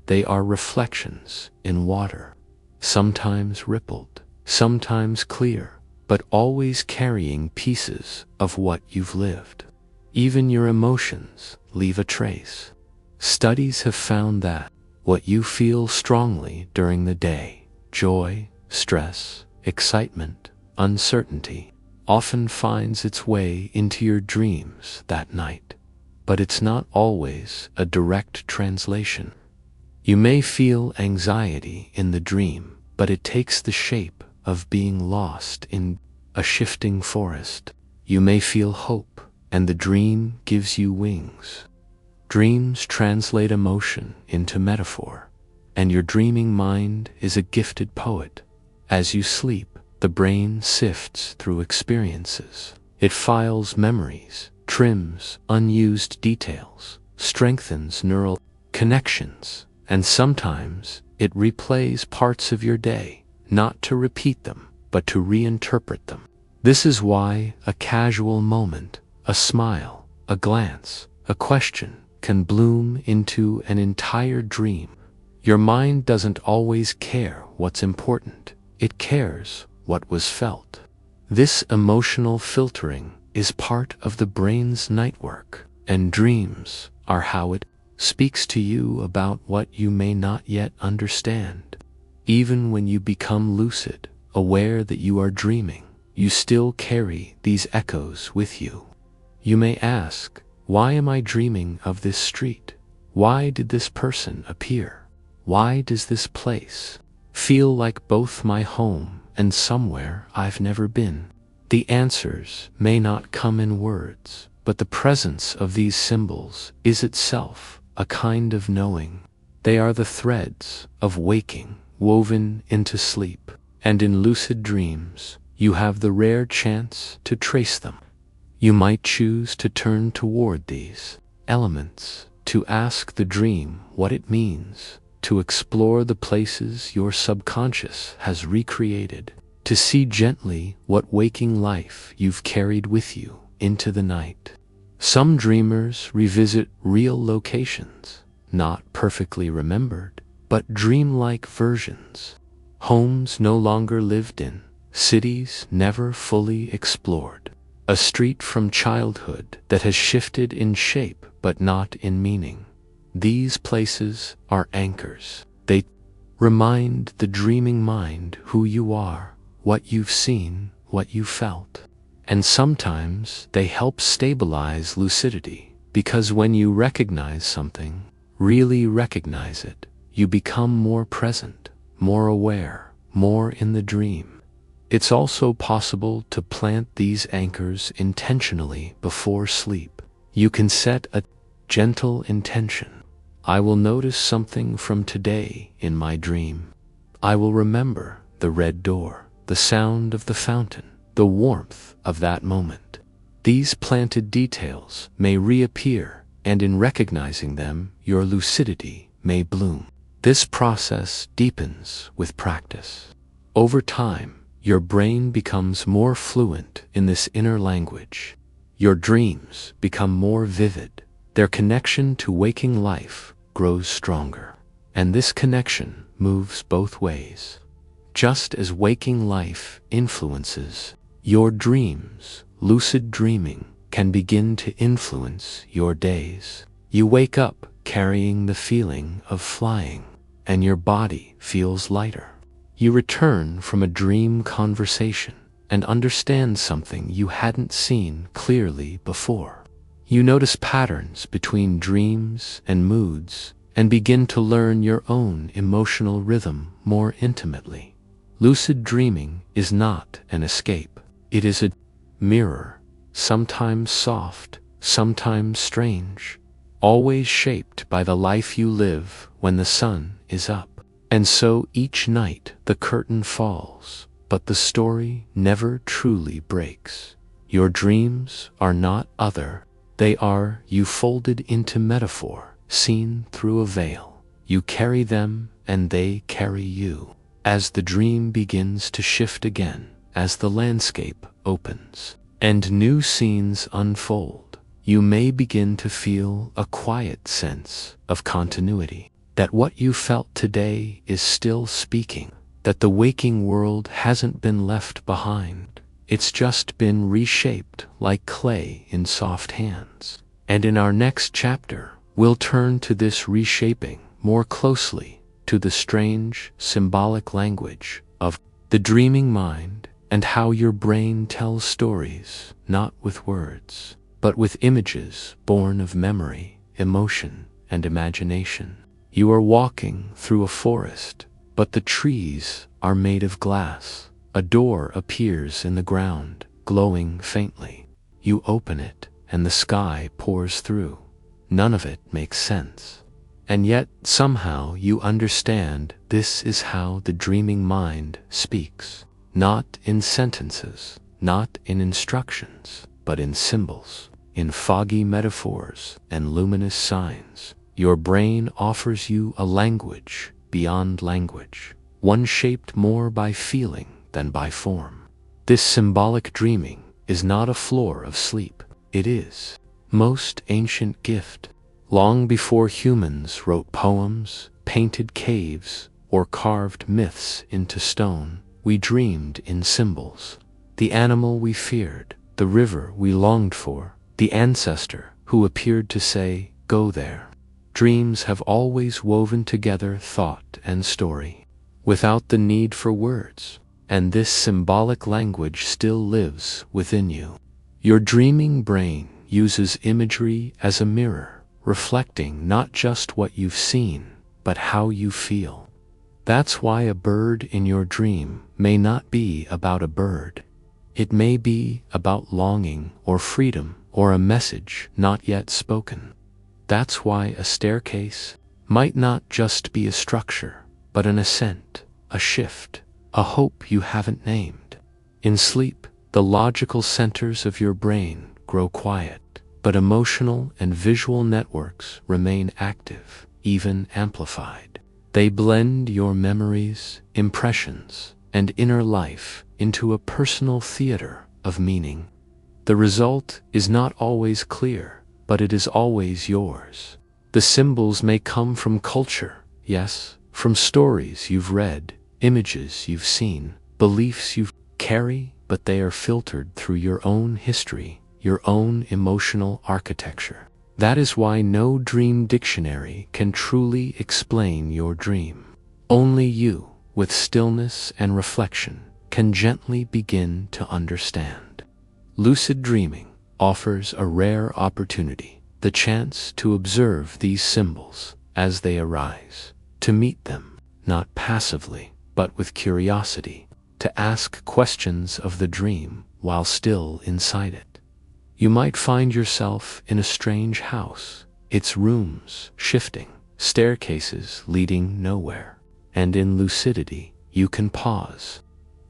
They are reflections in water, sometimes rippled, sometimes clear, but always carrying pieces of what you've lived. Even your emotions leave a trace. Studies have found that what you feel strongly during the day, joy, stress, excitement, uncertainty, often finds its way into your dreams that night. But it's not always a direct translation. You may feel anxiety in the dream, but it takes the shape of being lost in a shifting forest. You may feel hope, and the dream gives you wings. Dreams translate emotion into metaphor, and your dreaming mind is a gifted poet. As you sleep, the brain sifts through experiences. It files memories, trims unused details, strengthens neural connections, and sometimes it replays parts of your day, not to repeat them, but to reinterpret them. This is why a casual moment, a smile, a glance, a question can bloom into an entire dream. Your mind doesn't always care what's important. It cares what was felt. This emotional filtering is part of the brain's night work, and dreams are how it speaks to you about what you may not yet understand. Even when you become lucid, aware that you are dreaming, you still carry these echoes with you. You may ask, why am I dreaming of this street? Why did this person appear? Why does this place feel like both my home and somewhere I've never been? The answers may not come in words, but the presence of these symbols is itself a kind of knowing. They are the threads of waking woven into sleep, and in lucid dreams, you have the rare chance to trace them. You might choose to turn toward these elements, to ask the dream what it means, to explore the places your subconscious has recreated, to see gently what waking life you've carried with you into the night. Some dreamers revisit real locations, not perfectly remembered, but dreamlike versions. Homes no longer lived in, cities never fully explored. A street from childhood that has shifted in shape but not in meaning. These places are anchors. They remind the dreaming mind who you are, what you've seen, what you felt. And sometimes they help stabilize lucidity, because when you recognize something, really recognize it, you become more present, more aware, more in the dream. It's also possible to plant these anchors intentionally before sleep. You can set a gentle intention. I will notice something from today in my dream. I will remember the red door, the sound of the fountain, the warmth of that moment. These planted details may reappear, and in recognizing them, your lucidity may bloom. This process deepens with practice. Over time, your brain becomes more fluent in this inner language. Your dreams become more vivid. Their connection to waking life grows stronger. And this connection moves both ways. Just as waking life influences your dreams, lucid dreaming can begin to influence your days. You wake up carrying the feeling of flying, and your body feels lighter. You return from a dream conversation and understand something you hadn't seen clearly before. You notice patterns between dreams and moods and begin to learn your own emotional rhythm more intimately. Lucid dreaming is not an escape. It is a mirror, sometimes soft, sometimes strange, always shaped by the life you live when the sun is up. And so each night the curtain falls, but the story never truly breaks. Your dreams are not other. They are you folded into metaphor, seen through a veil. You carry them and they carry you. As the dream begins to shift again, as the landscape opens, and new scenes unfold, you may begin to feel a quiet sense of continuity. That what you felt today is still speaking, that the waking world hasn't been left behind. It's just been reshaped like clay in soft hands. And in our next chapter, we'll turn to this reshaping more closely, to the strange, symbolic language of the dreaming mind and how your brain tells stories, not with words, but with images born of memory, emotion, and imagination. You are walking through a forest, but the trees are made of glass. A door appears in the ground, glowing faintly. You open it, and the sky pours through. None of it makes sense. And yet, somehow, you understand this is how the dreaming mind speaks. Not in sentences, not in instructions, but in symbols, in foggy metaphors and luminous signs. Your brain offers you a language beyond language, one shaped more by feeling than by form. This symbolic dreaming is not a floor of sleep. It is most ancient gift. Long before humans wrote poems, painted caves, or carved myths into stone, we dreamed in symbols. The animal we feared, the river we longed for, the ancestor who appeared to say, "Go there." Dreams have always woven together thought and story, without the need for words, and this symbolic language still lives within you. Your dreaming brain uses imagery as a mirror, reflecting not just what you've seen, but how you feel. That's why a bird in your dream may not be about a bird. It may be about longing or freedom or a message not yet spoken. That's why a staircase might not just be a structure, but an ascent, a shift, a hope you haven't named. In sleep, the logical centers of your brain grow quiet, but emotional and visual networks remain active, even amplified. They blend your memories, impressions, and inner life into a personal theater of meaning. The result is not always clear, but it is always yours. The symbols may come from culture, yes, from stories you've read, images you've seen, beliefs you carry, but they are filtered through your own history, your own emotional architecture. That is why no dream dictionary can truly explain your dream. Only you, with stillness and reflection, can gently begin to understand. Lucid dreaming offers a rare opportunity, the chance to observe these symbols as they arise, to meet them, not passively, but with curiosity, to ask questions of the dream while still inside it. You might find yourself in a strange house, its rooms shifting, staircases leading nowhere, and in lucidity you can pause.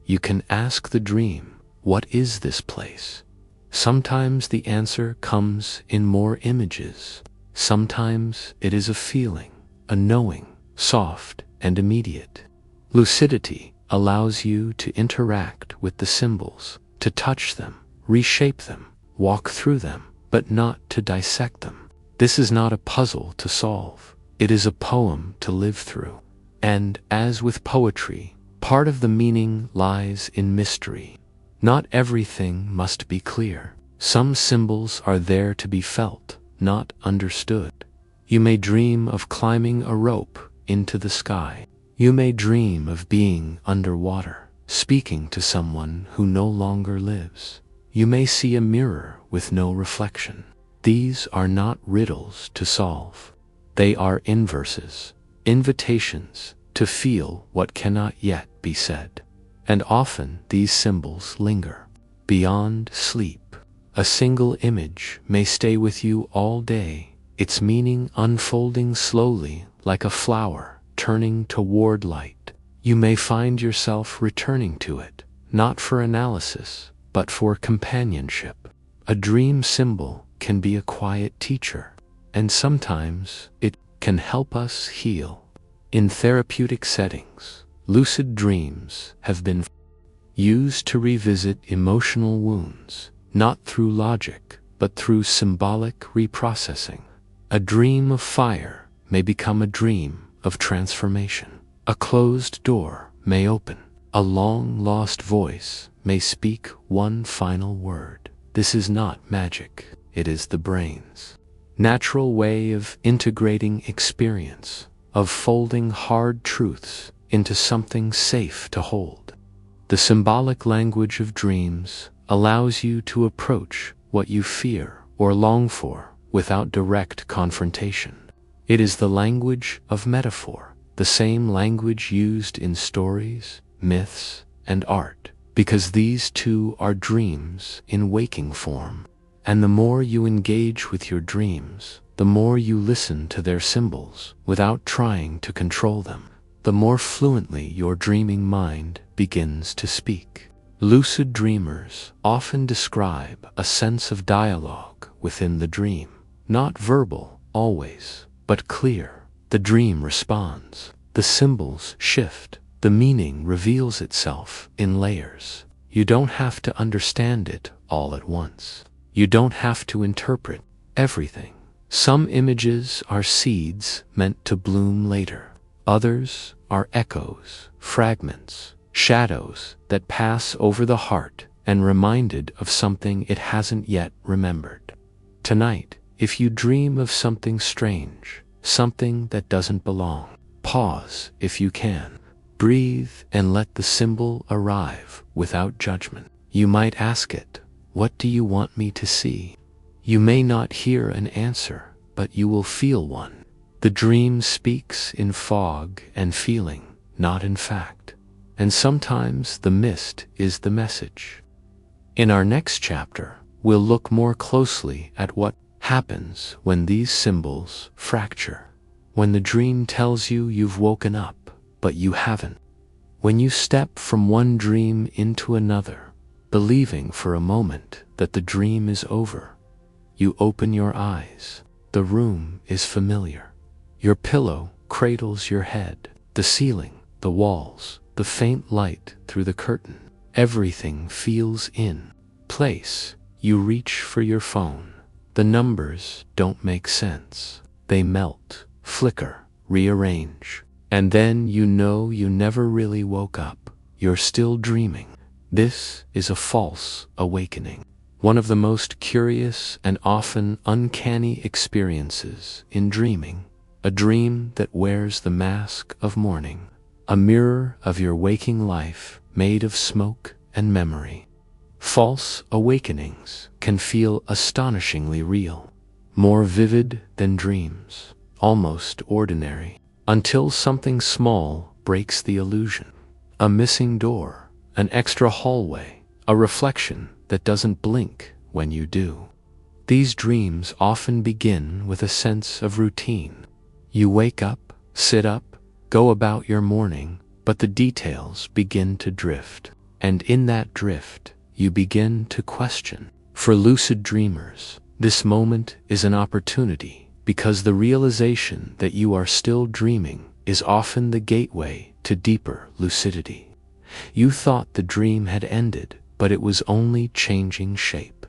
You can ask the dream, "What is this place?" Sometimes the answer comes in more images. Sometimes it is a feeling, a knowing, soft and immediate. Lucidity allows you to interact with the symbols, to touch them, reshape them, walk through them, but not to dissect them. This is not a puzzle to solve. It is a poem to live through. And as with poetry, part of the meaning lies in mystery. Not everything must be clear. Some symbols are there to be felt, not understood. You may dream of climbing a rope into the sky, You may dream of being underwater, speaking to someone who no longer lives. You may see a mirror with no reflection. These are not riddles to solve. They are inverses, invitations to feel what cannot yet be said. And often these symbols linger beyond sleep. A single image may stay with you all day, its meaning unfolding slowly like a flower turning toward light. You may find yourself returning to it, not for analysis, but for companionship. A dream symbol can be a quiet teacher, and sometimes it can help us heal. In therapeutic settings, lucid dreams have been used to revisit emotional wounds, not through logic, but through symbolic reprocessing. A dream of fire may become a dream of transformation. A closed door may open. A long-lost voice may speak one final word. This is not magic, it is the brain's natural way of integrating experience, of folding hard truths into something safe to hold. The symbolic language of dreams allows you to approach what you fear or long for without direct confrontation. It is the language of metaphor, the same language used in stories, myths, and art, because these too are dreams in waking form. And the more you engage with your dreams, the more you listen to their symbols without trying to control them, the more fluently your dreaming mind begins to speak. Lucid dreamers often describe a sense of dialogue within the dream, not verbal always, but clear. The dream responds, the symbols shift, the meaning reveals itself in layers. You don't have to understand it all at once. You don't have to interpret everything. Some images are seeds meant to bloom later. Others are echoes, fragments, shadows that pass over the heart and reminded of something it hasn't yet remembered. Tonight, if you dream of something strange, something that doesn't belong, pause if you can. Breathe and let the symbol arrive without judgment. You might ask it, "What do you want me to see?" You may not hear an answer, but you will feel one. The dream speaks in fog and feeling, not in fact. And sometimes the mist is the message. In our next chapter, we'll look more closely at what happens when these symbols fracture. When the dream tells you you've woken up, but you haven't. When you step from one dream into another, believing for a moment that the dream is over, you open your eyes. The room is familiar. Your pillow cradles your head. The ceiling, the walls, the faint light through the curtain. Everything feels in place. You reach for your phone. The numbers don't make sense. They melt, flicker, rearrange. And then you know you never really woke up. You're still dreaming. This is a false awakening. One of the most curious and often uncanny experiences in dreaming. A dream that wears the mask of morning. A mirror of your waking life made of smoke and memory. False awakenings can feel astonishingly real. More vivid than dreams. Almost ordinary. Until something small breaks the illusion. A missing door. An extra hallway, a reflection that doesn't blink when you do. These dreams often begin with a sense of routine. You wake up, sit up, go about your morning, but the details begin to drift. And in that drift, you begin to question. For lucid dreamers, this moment is an opportunity, because the realization that you are still dreaming is often the gateway to deeper lucidity. You thought the dream had ended, but it was only changing shape.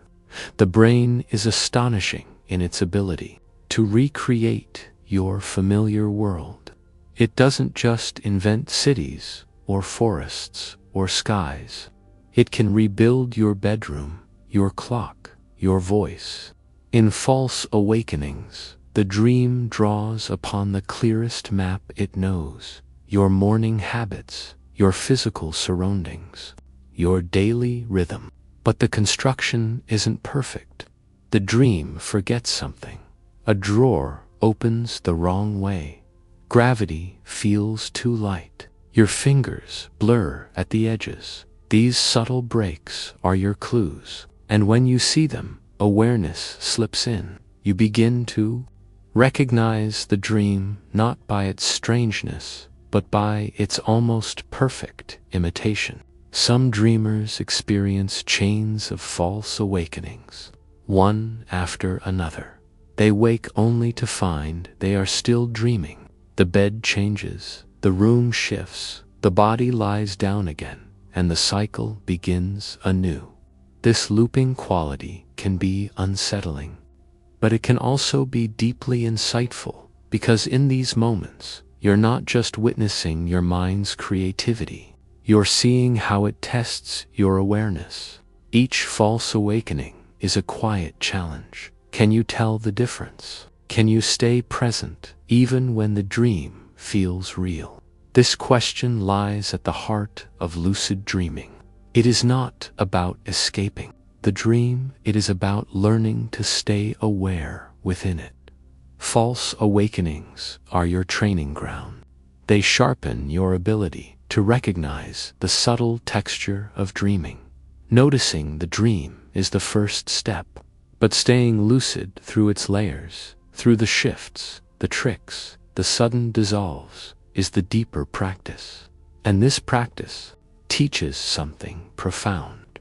The brain is astonishing in its ability to recreate your familiar world. It doesn't just invent cities or forests or skies. It can rebuild your bedroom, your clock, your voice. In false awakenings, the dream draws upon the clearest map it knows, your morning habits, your physical surroundings, your daily rhythm. But the construction isn't perfect. The dream forgets something. A drawer opens the wrong way. Gravity feels too light. Your fingers blur at the edges. These subtle breaks are your clues. And when you see them, awareness slips in. You begin to recognize the dream not by its strangeness, but by its almost perfect imitation. Some dreamers experience chains of false awakenings, one after another. They wake only to find they are still dreaming. The bed changes, the room shifts, the body lies down again, and the cycle begins anew. This looping quality can be unsettling, but it can also be deeply insightful, because in these moments, you're not just witnessing your mind's creativity. You're seeing how it tests your awareness. Each false awakening is a quiet challenge. Can you tell the difference? Can you stay present even when the dream feels real? This question lies at the heart of lucid dreaming. It is not about escaping the dream, it is about learning to stay aware within it. False awakenings are your training ground. They sharpen your ability to recognize the subtle texture of dreaming. Noticing the dream is the first step, but staying lucid through its layers, through the shifts, the tricks, the sudden dissolves, is the deeper practice. And this practice teaches something profound.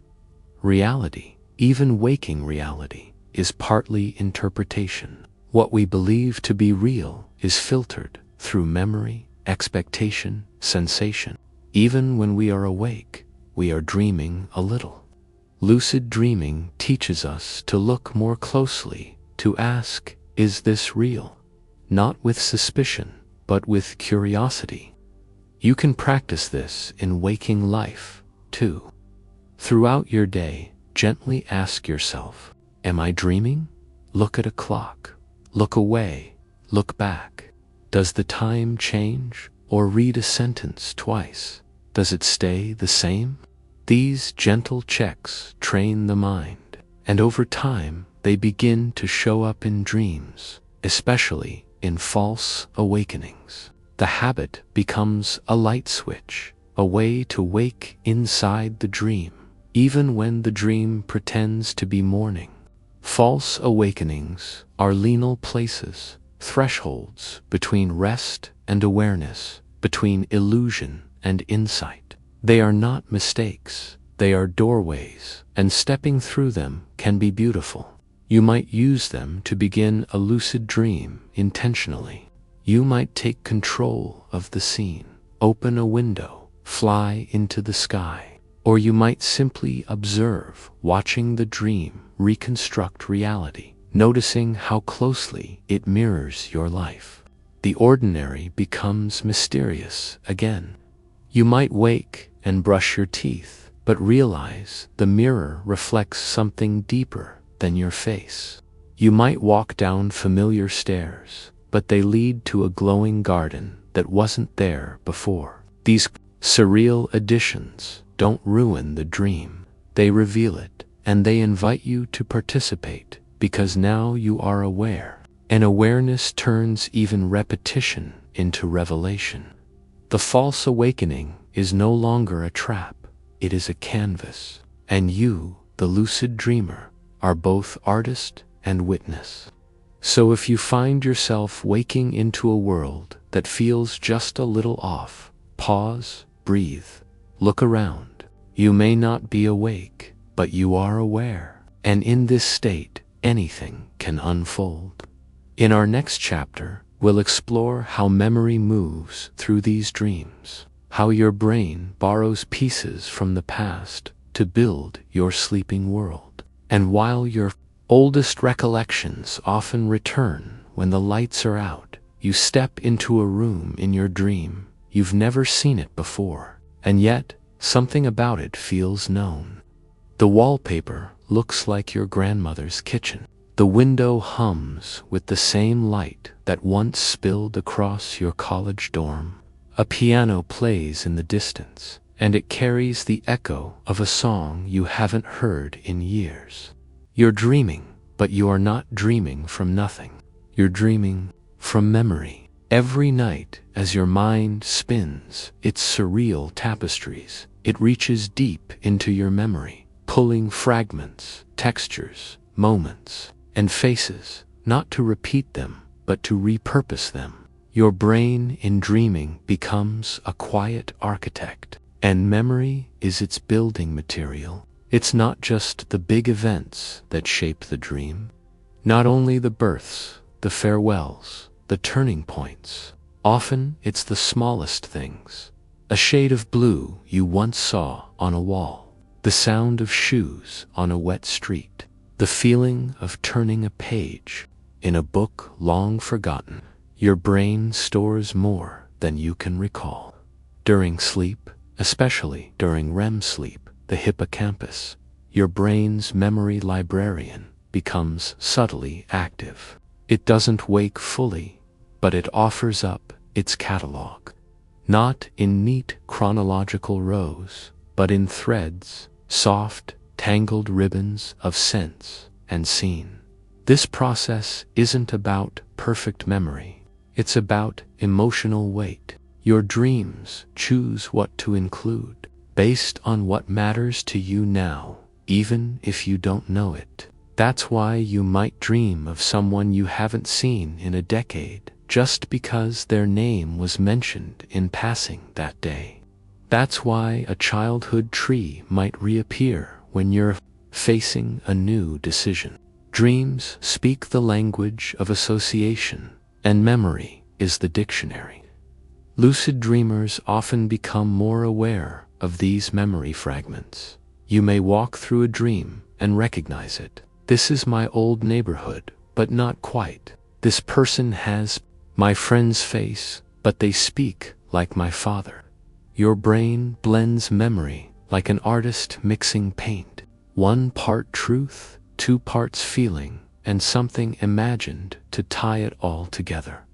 Reality, even waking reality, is partly interpretation. What we believe to be real is filtered through memory, expectation, sensation. Even when we are awake, we are dreaming a little. Lucid dreaming teaches us to look more closely, to ask, is this real? Not with suspicion, but with curiosity. You can practice this in waking life, too. Throughout your day, gently ask yourself, am I dreaming? Look at a clock. Look away. Look back. Does the time change? Or read a sentence twice. Does it stay the same? These gentle checks train the mind, and over time they begin to show up in dreams, especially in false awakenings. The habit becomes a light switch, a way to wake inside the dream, even when the dream pretends to be morning. False awakenings are liminal places, thresholds between rest and awareness, between illusion and insight. They are not mistakes, they are doorways, and stepping through them can be beautiful. You might use them to begin a lucid dream intentionally. You might take control of the scene, open a window, fly into the sky, or you might simply observe, watching the dream reconstruct reality, noticing how closely it mirrors your life. The ordinary becomes mysterious again. You might wake and brush your teeth, but realize the mirror reflects something deeper than your face. You might walk down familiar stairs, but they lead to a glowing garden that wasn't there before. These surreal additions don't ruin the dream. They reveal it, and they invite you to participate, because now you are aware. And awareness turns even repetition into revelation. The false awakening is no longer a trap, it is a canvas. And you, the lucid dreamer, are both artist and witness. So if you find yourself waking into a world that feels just a little off, pause, breathe, look around. You may not be awake, but you are aware. And in this state, anything can unfold. In our next chapter, we'll explore how memory moves through these dreams, how your brain borrows pieces from the past to build your sleeping world. And while your oldest recollections often return when the lights are out, you step into a room in your dream. You've never seen it before, and yet something about it feels known. The wallpaper looks like your grandmother's kitchen. The window hums with the same light that once spilled across your college dorm. A piano plays in the distance, and it carries the echo of a song you haven't heard in years. You're dreaming, but you are not dreaming from nothing. You're dreaming from memory. Every night, as your mind spins its surreal tapestries, it reaches deep into your memory, pulling fragments, textures, moments, and faces, not to repeat them, but to repurpose them. Your brain in dreaming becomes a quiet architect, and memory is its building material. It's not just the big events that shape the dream, not only the births, the farewells, the turning points. Often it's the smallest things. A shade of blue you once saw on a wall, the sound of shoes on a wet street, the feeling of turning a page in a book long forgotten. Your brain stores more than you can recall. During sleep, especially during REM sleep, the hippocampus, your brain's memory librarian, becomes subtly active. It doesn't wake fully, but it offers up its catalog. Not in neat chronological rows, but in threads, soft, tangled ribbons of sense and scene. This process isn't about perfect memory. It's about emotional weight. Your dreams choose what to include, based on what matters to you now, even if you don't know it. That's why you might dream of someone you haven't seen in a decade, just because their name was mentioned in passing that day. That's why a childhood tree might reappear when you're facing a new decision. Dreams speak the language of association, and memory is the dictionary. Lucid dreamers often become more aware of these memory fragments. You may walk through a dream and recognize it. This is my old neighborhood, but not quite. This person has my friend's face, but they speak like my father. Your brain blends memory like an artist mixing paint. 1 part truth, 2 parts feeling, and something imagined to tie it all together.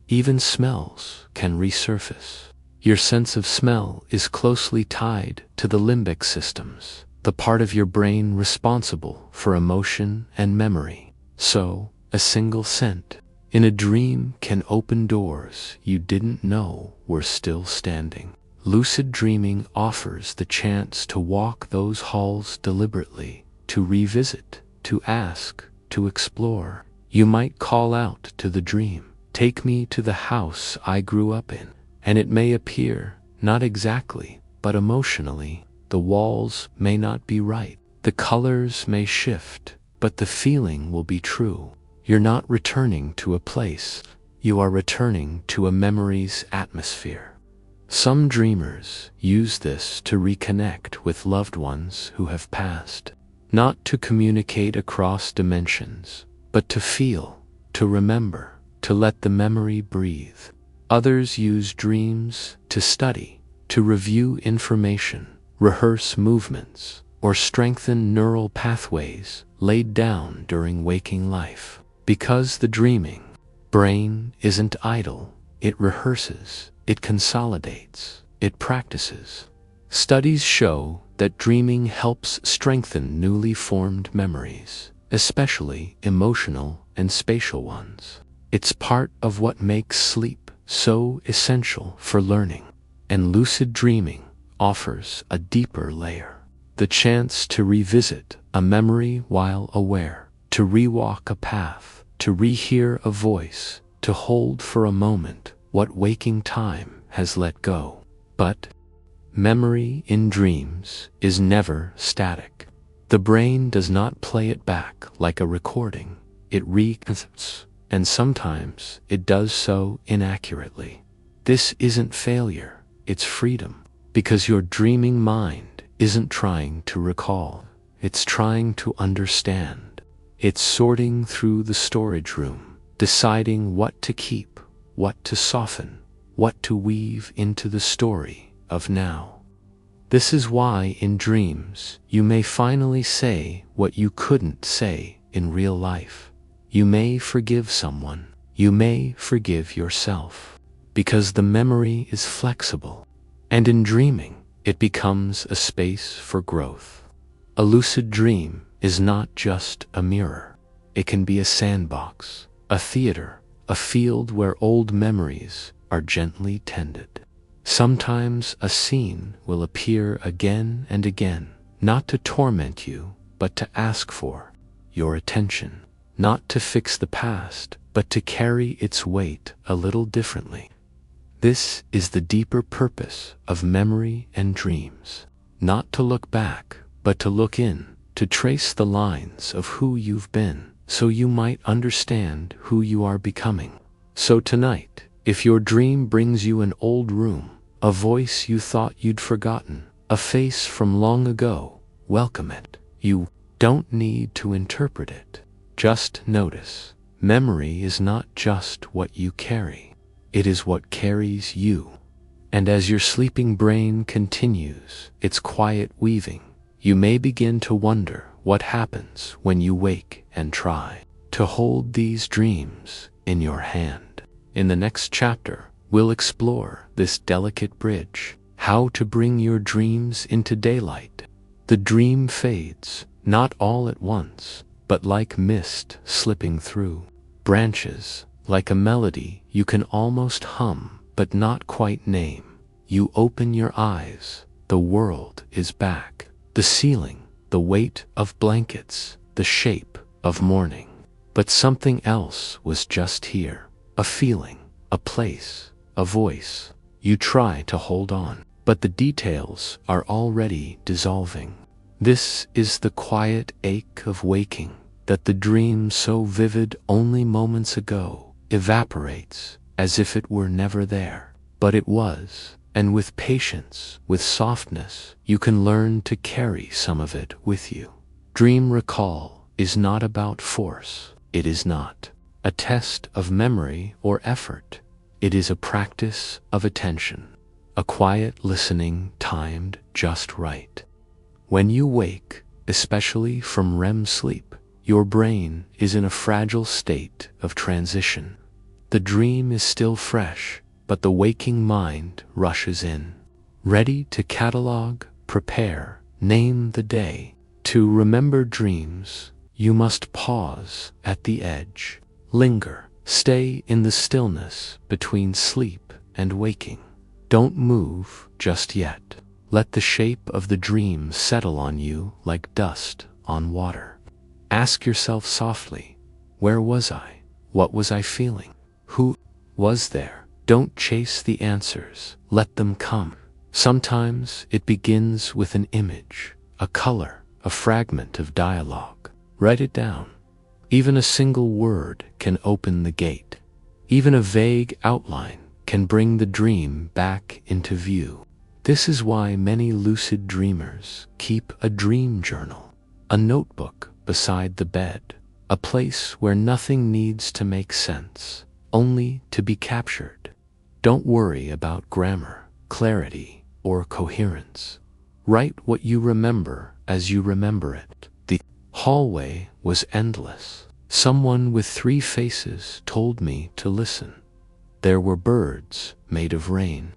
Even smells can resurface. Your sense of smell is closely tied to the limbic systems, the part of your brain responsible for emotion and memory. So, a single scent in a dream can open doors you didn't know were still standing. Lucid dreaming offers the chance to walk those halls deliberately, to revisit, to ask, to explore. You might call out to the dream, "Take me to the house I grew up in," and it may appear, not exactly, but emotionally. The walls may not be right, the colors may shift, but the feeling will be true. You're not returning to a place, you are returning to a memory's atmosphere. Some dreamers use this to reconnect with loved ones who have passed, not to communicate across dimensions, but to feel, to remember, to let the memory breathe. Others use dreams to study, to review information, rehearse movements, or strengthen neural pathways laid down during waking life. Because the dreaming brain isn't idle, it rehearses, it consolidates, it practices. Studies show that dreaming helps strengthen newly formed memories, especially emotional and spatial ones. It's part of what makes sleep so essential for learning, and lucid dreaming offers a deeper layer. The chance to revisit a memory while aware, to rewalk a path, to rehear a voice, to hold for a moment what waking time has let go. But memory in dreams is never static. The brain does not play it back like a recording. It reconstructs, and sometimes it does so inaccurately. This isn't failure, it's freedom, because your dreaming mind isn't trying to recall, it's trying to understand. It's sorting through the storage room, deciding what to keep, what to soften, what to weave into the story of now. This is why in dreams you may finally say what you couldn't say in real life. You may forgive someone, you may forgive yourself, because the memory is flexible. And in dreaming, it becomes a space for growth. A lucid dream is not just a mirror. It can be a sandbox, a theater, a field where old memories are gently tended. Sometimes a scene will appear again and again, not to torment you, but to ask for your attention, not to fix the past, but to carry its weight a little differently. This is the deeper purpose of memory and dreams, not to look back, but to look in, to trace the lines of who you've been, so you might understand who you are becoming. So tonight, if your dream brings you an old room, a voice you thought you'd forgotten, a face from long ago, welcome it. You don't need to interpret it. Just notice. Memory is not just what you carry. It is what carries you. And as your sleeping brain continues its quiet weaving, you may begin to wonder what happens when you wake and try to hold these dreams in your hand. In the next chapter, we'll explore this delicate bridge, how to bring your dreams into daylight. The dream fades, not all at once, but like mist slipping through branches, like a melody you can almost hum but not quite name. You open your eyes, the world is back. The ceiling, the weight of blankets, the shape of morning. But something else was just here. A feeling, a place, a voice. You try to hold on, but the details are already dissolving. This is the quiet ache of waking, that the dream so vivid only moments ago evaporates as if it were never there. But it was, and with patience, with softness, you can learn to carry some of it with you. Dream recall is not about force. It is not a test of memory or effort. It is a practice of attention, a quiet listening timed just right. When you wake, especially from REM sleep, your brain is in a fragile state of transition. The dream is still fresh, but the waking mind rushes in, ready to catalog, prepare, name the day. To remember dreams, you must pause at the edge, linger, stay in the stillness between sleep and waking. Don't move just yet. Let the shape of the dream settle on you like dust on water. Ask yourself softly, where was I? What was I feeling? Who was there? Don't chase the answers, let them come. Sometimes it begins with an image, a color, a fragment of dialogue. Write it down. Even a single word can open the gate. Even a vague outline can bring the dream back into view. This is why many lucid dreamers keep a dream journal, a notebook beside the bed, a place where nothing needs to make sense, only to be captured. Don't worry about grammar, clarity, or coherence. Write what you remember as you remember it. The hallway was endless. Someone with 3 faces told me to listen. There were birds made of rain.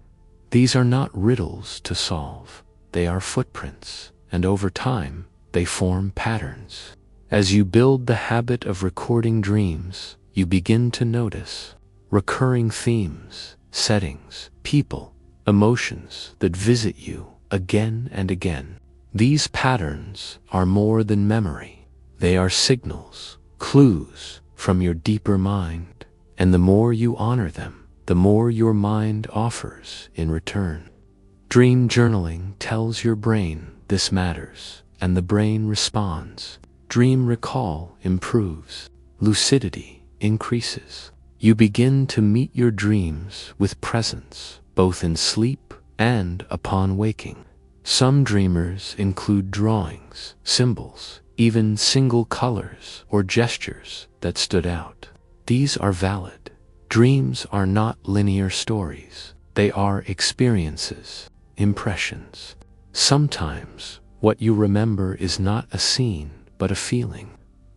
These are not riddles to solve. They are footprints, and over time, they form patterns. As you build the habit of recording dreams, you begin to notice recurring themes, settings, people, emotions that visit you again and again. These patterns are more than memory. They are signals, clues from your deeper mind, and the more you honor them, the more your mind offers in return. Dream journaling tells your brain this matters, and the brain responds. Dream recall improves. Lucidity increases. You begin to meet your dreams with presence, both in sleep and upon waking. Some dreamers include drawings, symbols, even single colors or gestures that stood out. These are valid. Dreams are not linear stories. They are experiences, impressions. Sometimes what you remember is not a scene, but a feeling.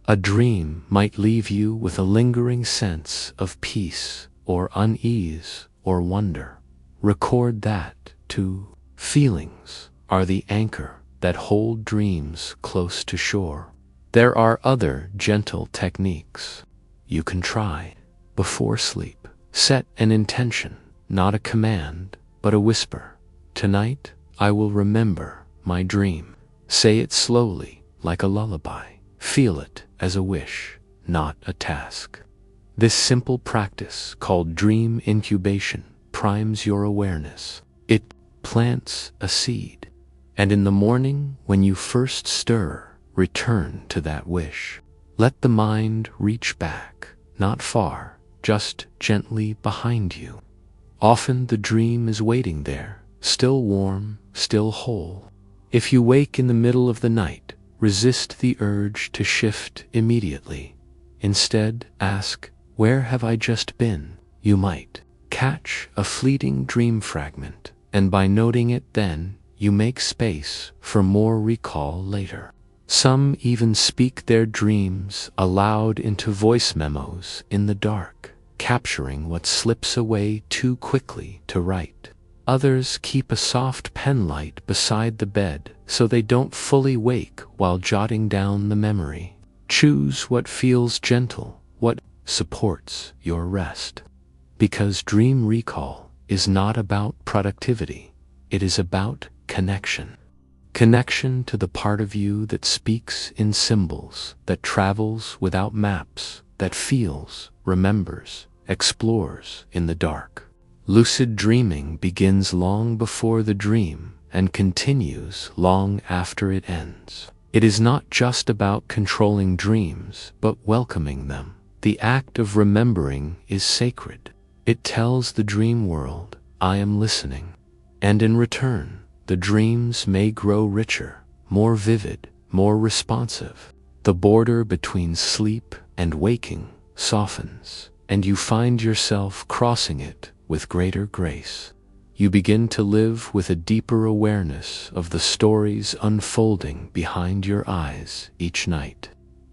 A dream might leave you with a lingering sense of peace or unease or wonder. Record that, too. Feelings are the anchor that hold dreams close to shore. There are other gentle techniques you can try. Before sleep, set an intention, not a command, but a whisper. Tonight, I will remember my dream. Say it slowly, like a lullaby. Feel it as a wish, not a task. This simple practice, called dream incubation, primes your awareness. It plants a seed. And in the morning, when you first stir, return to that wish. Let the mind reach back, not far, just gently behind you. Often the dream is waiting there, still warm, still whole. If you wake in the middle of the night, resist the urge to shift immediately. Instead, ask, where have I just been? You might catch a fleeting dream fragment, and by noting it then, you make space for more recall later. Some even speak their dreams aloud into voice memos in the dark, capturing what slips away too quickly to write. Others keep a soft pen light beside the bed so they don't fully wake while jotting down the memory. Choose what feels gentle, what supports your rest. Because dream recall is not about productivity, it is about connection. Connection to the part of you that speaks in symbols, that travels without maps, that feels, remembers, explores in the dark. Lucid dreaming begins long before the dream and continues long after it ends. It is not just about controlling dreams, but welcoming them. The act of remembering is sacred. It tells the dream world, I am listening. And in return, the dreams may grow richer, more vivid, more responsive. The border between sleep and waking softens, and you find yourself crossing it with greater grace. You begin to live with a deeper awareness of the stories unfolding behind your eyes each night.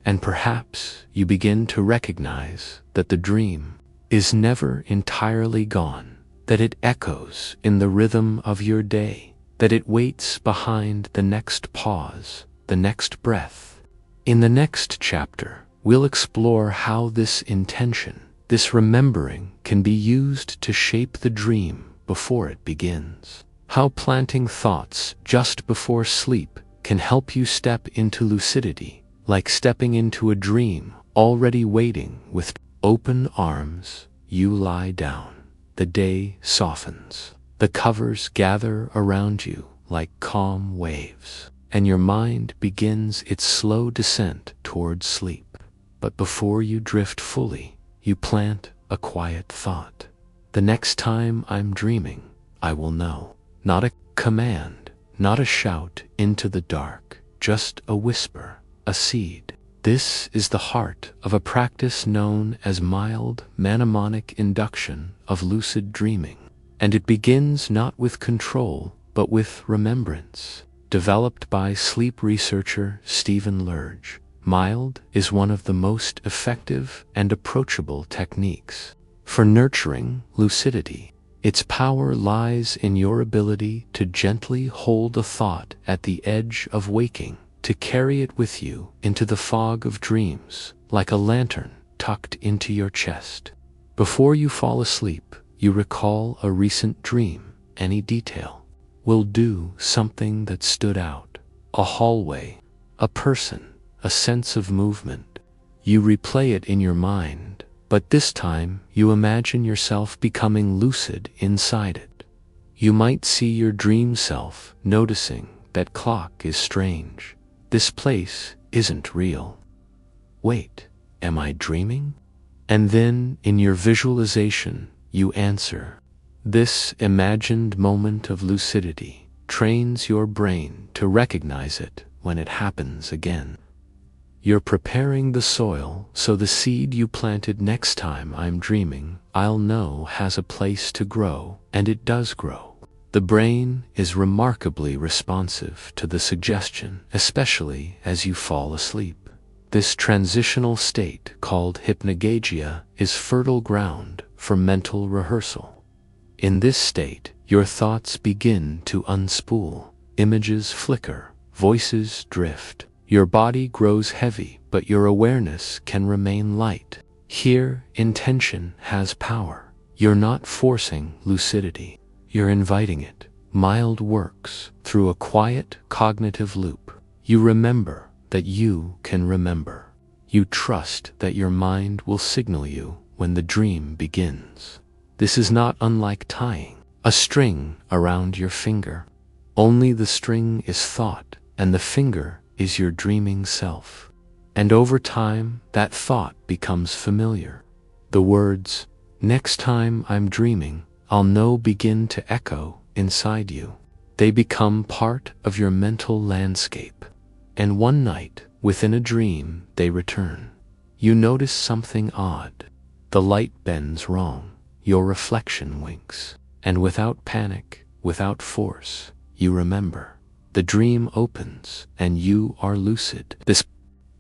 And perhaps you begin to recognize that the dream is never entirely gone, that it echoes in the rhythm of your day, that it waits behind the next pause, the next breath. In the next chapter, we'll explore how this intention, this remembering, can be used to shape the dream before it begins. How planting thoughts just before sleep can help you step into lucidity, like stepping into a dream already waiting with open arms. You lie down. The day softens. The covers gather around you like calm waves, and your mind begins its slow descent towards sleep. But before you drift fully, you plant a quiet thought. The next time I'm dreaming, I will know. Not a command, not a shout into the dark, just a whisper, a seed. This is the heart of a practice known as mild mnemonic induction of lucid dreaming. And it begins not with control, but with remembrance. Developed by sleep researcher Stephen Lurge, mild is one of the most effective and approachable techniques for nurturing lucidity. Its power lies in your ability to gently hold a thought at the edge of waking, to carry it with you into the fog of dreams, like a lantern tucked into your chest. Before you fall asleep, you recall a recent dream. Any detail will do. Something that stood out. A hallway, a person, a sense of movement. You replay it in your mind, but this time you imagine yourself becoming lucid inside it. You might see your dream self noticing that clock is strange. This place isn't real. Wait, am I dreaming? And then, in your visualization, you answer. This imagined moment of lucidity trains your brain to recognize it when it happens again. You're preparing the soil so the seed you planted next time I'm dreaming, I'll know has a place to grow, and it does grow. The brain is remarkably responsive to the suggestion, especially as you fall asleep. This transitional state, called hypnagogia, is fertile ground for mental rehearsal. In this state, your thoughts begin to unspool. Images flicker, voices drift. Your body grows heavy, but your awareness can remain light. Here, intention has power. You're not forcing lucidity. You're inviting it. Mild works through a quiet cognitive loop. You remember that you can remember. You trust that your mind will signal you when the dream begins. This is not unlike tying a string around your finger. Only the string is thought, and the finger is your dreaming self. And over time, that thought becomes familiar. The words, "Next time I'm dreaming, I'll know," begin to echo inside you. They become part of your mental landscape. And one night, within a dream, they return. You notice something odd. The light bends wrong. Your reflection winks. And without panic, without force, you remember. The dream opens, and you are lucid. This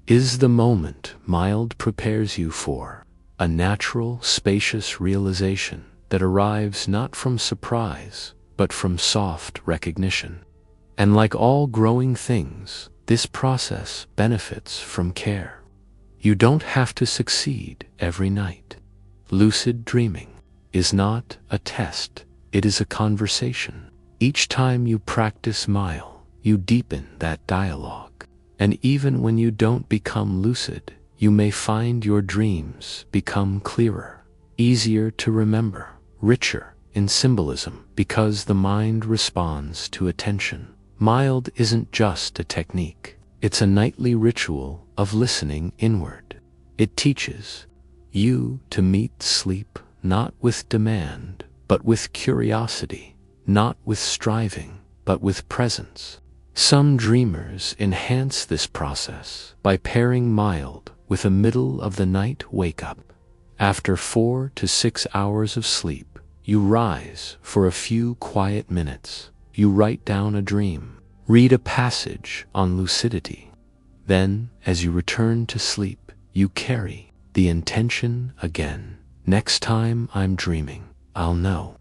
is the moment Mild prepares you for, a natural, spacious realization that arrives not from surprise, but from soft recognition. And like all growing things, this process benefits from care. You don't have to succeed every night. Lucid dreaming is not a test, it is a conversation. Each time you practice Mild, you deepen that dialogue. And even when you don't become lucid, you may find your dreams become clearer, easier to remember, richer in symbolism, because the mind responds to attention. Mild isn't just a technique, it's a nightly ritual of listening inward. It teaches you to meet sleep not with demand, but with curiosity, not with striving, but with presence. Some dreamers enhance this process by pairing Mild with a middle-of-the-night wake-up. After 4 to 6 hours of sleep, you rise for a few quiet minutes. You write down a dream, read a passage on lucidity. Then, as you return to sleep, you carry the intention again. Next time I'm dreaming, I'll know.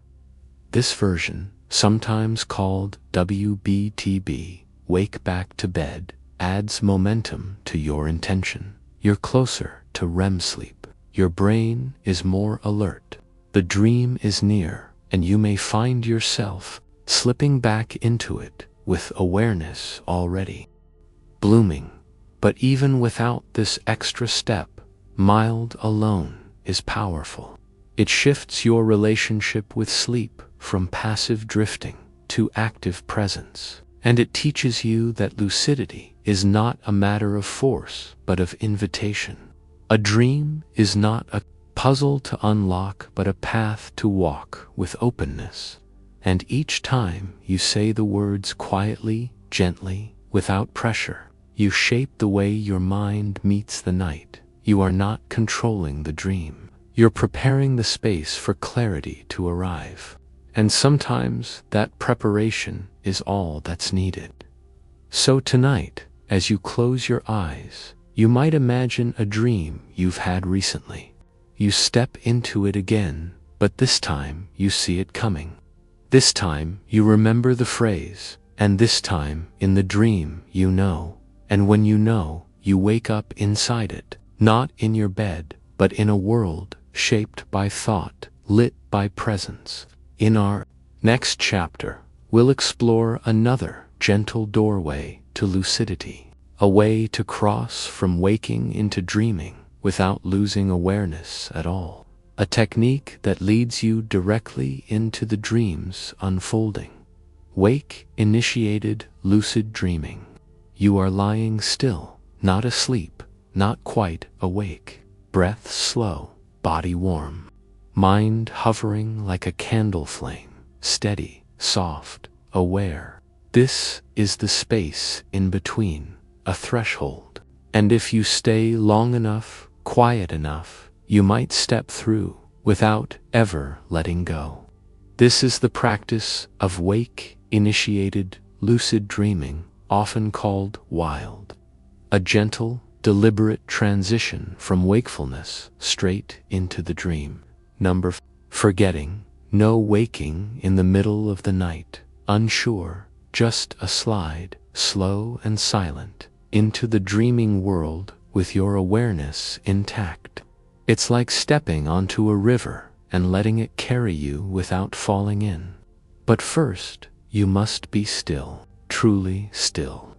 This version, sometimes called WBTB, Wake Back to Bed, adds momentum to your intention. You're closer to REM sleep. Your brain is more alert. The dream is near, and you may find yourself slipping back into it with awareness already blooming. But even without this extra step, Mild alone is powerful. It shifts your relationship with sleep from passive drifting to active presence. And it teaches you that lucidity is not a matter of force, but of invitation. A dream is not a puzzle to unlock, but a path to walk with openness. And each time you say the words quietly, gently, without pressure, you shape the way your mind meets the night. You are not controlling the dream. You're preparing the space for clarity to arrive. And sometimes that preparation is all that's needed. So tonight, as you close your eyes, you might imagine a dream you've had recently. You step into it again, but this time you see it coming. This time you remember the phrase, and this time in the dream you know. And when you know, you wake up inside it, not in your bed, but in a world shaped by thought, lit by presence. In our next chapter, we'll explore another gentle doorway to lucidity, a way to cross from waking into dreaming without losing awareness at all, a technique that leads you directly into the dream's unfolding. Wake-initiated lucid dreaming. You are lying still, not asleep, not quite awake. Breath slow, body warm. Mind hovering like a candle flame, steady, soft, aware. This is the space in between, a threshold. And if you stay long enough, quiet enough, you might step through without ever letting go. This is the practice of wake-initiated lucid dreaming, often called wild. A gentle, deliberate transition from wakefulness straight into the dream. Forgetting No waking in the middle of the night, unsure, just a slide, slow and silent, into the dreaming world with your awareness intact. It's like stepping onto a river and letting it carry you without falling in. But first, you must be still, truly still.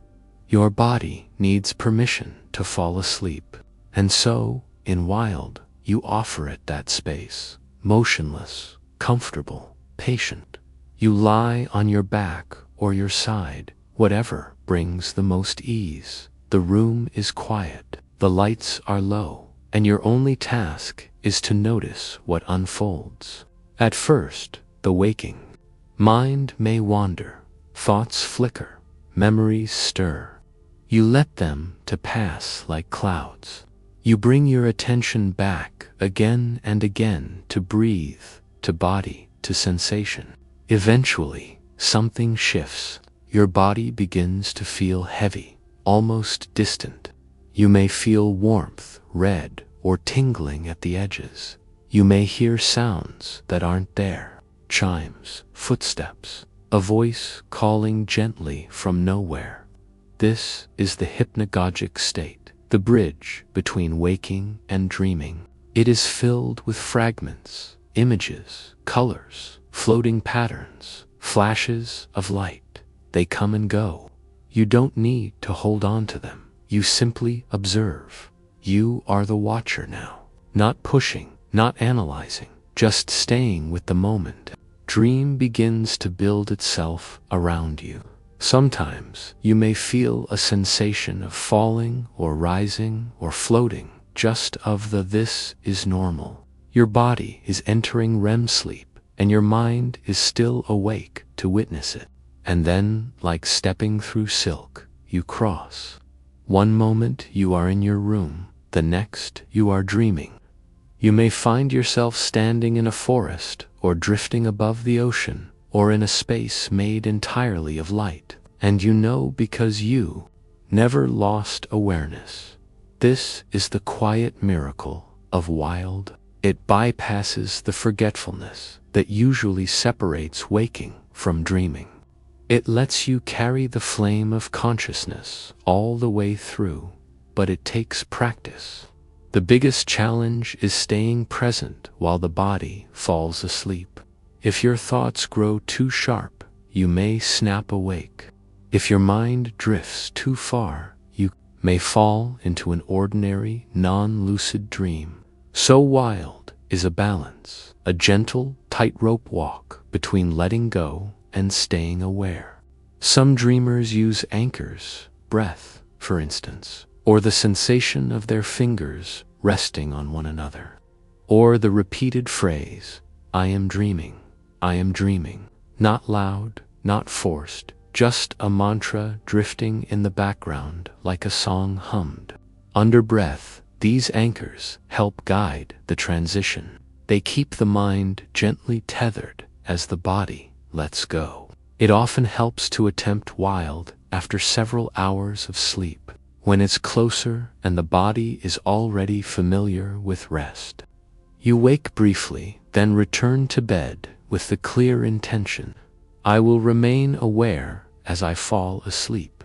Your body needs permission to fall asleep, and so, in Wild, you offer it that space, motionless, comfortable, patient. You lie on your back or your side, whatever brings the most ease. The room is quiet, the lights are low, and your only task is to notice what unfolds. At first, the waking mind may wander, thoughts flicker, memories stir. You let them to pass like clouds. You bring your attention back again and again to breathe, to body, to sensation. Eventually, something shifts. Your body begins to feel heavy, almost distant. You may feel warmth, red, or tingling at the edges. You may hear sounds that aren't there. Chimes, footsteps, a voice calling gently from nowhere. This is the hypnagogic state, the bridge between waking and dreaming. It is filled with fragments, images, colors, floating patterns, flashes of light. They come and go. You don't need to hold on to them. You simply observe. You are the watcher now. Not pushing, not analyzing, just staying with the moment. Dream begins to build itself around you. Sometimes you may feel a sensation of falling or rising or floating, just of the this is normal. Your body is entering REM sleep, and your mind is still awake to witness it. And then, like stepping through silk, you cross. One moment you are in your room, the next you are dreaming. You may find yourself standing in a forest, or drifting above the ocean, or in a space made entirely of light. And you know because you never lost awareness. This is the quiet miracle of Wild. It bypasses the forgetfulness that usually separates waking from dreaming. It lets you carry the flame of consciousness all the way through, but it takes practice. The biggest challenge is staying present while the body falls asleep. If your thoughts grow too sharp, you may snap awake. If your mind drifts too far, you may fall into an ordinary, non-lucid dream. So Wild is a balance, a gentle, tightrope walk between letting go and staying aware. Some dreamers use anchors, breath, for instance, or the sensation of their fingers resting on one another, or the repeated phrase, I am dreaming, not loud, not forced, just a mantra drifting in the background like a song hummed. Under breath, these anchors help guide the transition. They keep the mind gently tethered as the body lets go. It often helps to attempt Wild after several hours of sleep, when it's closer and the body is already familiar with rest. You wake briefly, then return to bed with the clear intention, I will remain aware as I fall asleep.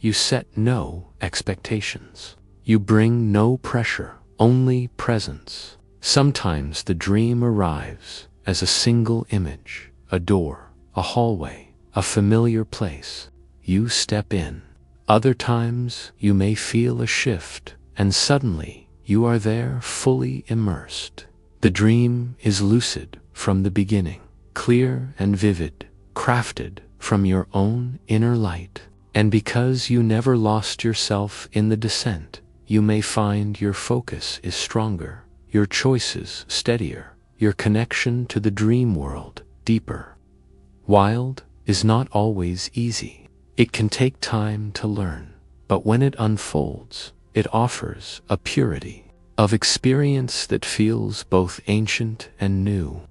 You set no expectations. You bring no pressure, only presence. Sometimes the dream arrives as a single image, a door, a hallway, a familiar place. You step in. Other times you may feel a shift, and suddenly you are there fully immersed. The dream is lucid from the beginning, clear and vivid, crafted from your own inner light. And because you never lost yourself in the descent, you may find your focus is stronger, your choices steadier, your connection to the dream world deeper. Wild is not always easy. It can take time to learn, but when it unfolds, it offers a purity of experience that feels both ancient and new.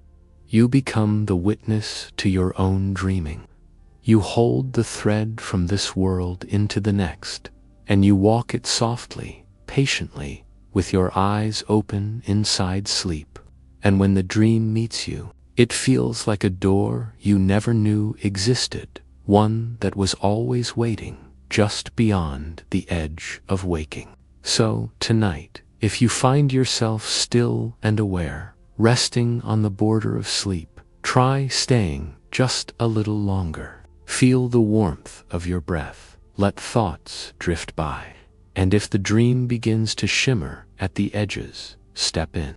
You become the witness to your own dreaming. You hold the thread from this world into the next, and you walk it softly, patiently, with your eyes open inside sleep. And when the dream meets you, It feels like a door you never knew existed, one that was always waiting just beyond the edge of waking. So, tonight, if you find yourself still and aware, resting on the border of sleep, try staying just a little longer. Feel the warmth of your breath. Let thoughts drift by. And if the dream begins to shimmer at the edges, step in.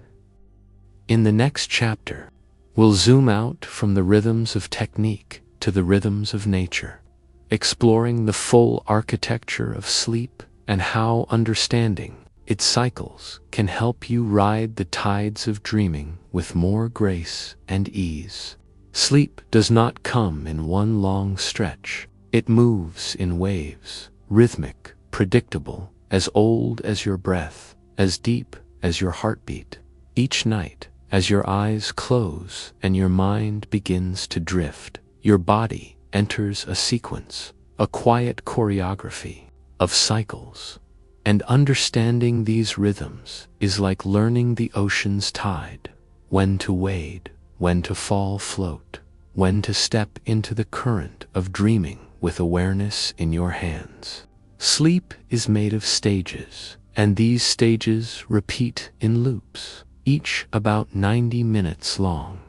In the next chapter, we'll zoom out from the rhythms of technique to the rhythms of nature, exploring the full architecture of sleep and how understanding its cycles can help you ride the tides of dreaming with more grace and ease. Sleep does not come in one long stretch. It moves in waves, rhythmic, predictable, as old as your breath, as deep as your heartbeat. Each night, as your eyes close and your mind begins to drift, your body enters a sequence, a quiet choreography of cycles. And understanding these rhythms is like learning the ocean's tide, when to wade, when to fall float, when to step into the current of dreaming with awareness in your hands. Sleep is made of stages, and these stages repeat in loops, each about 90 minutes long.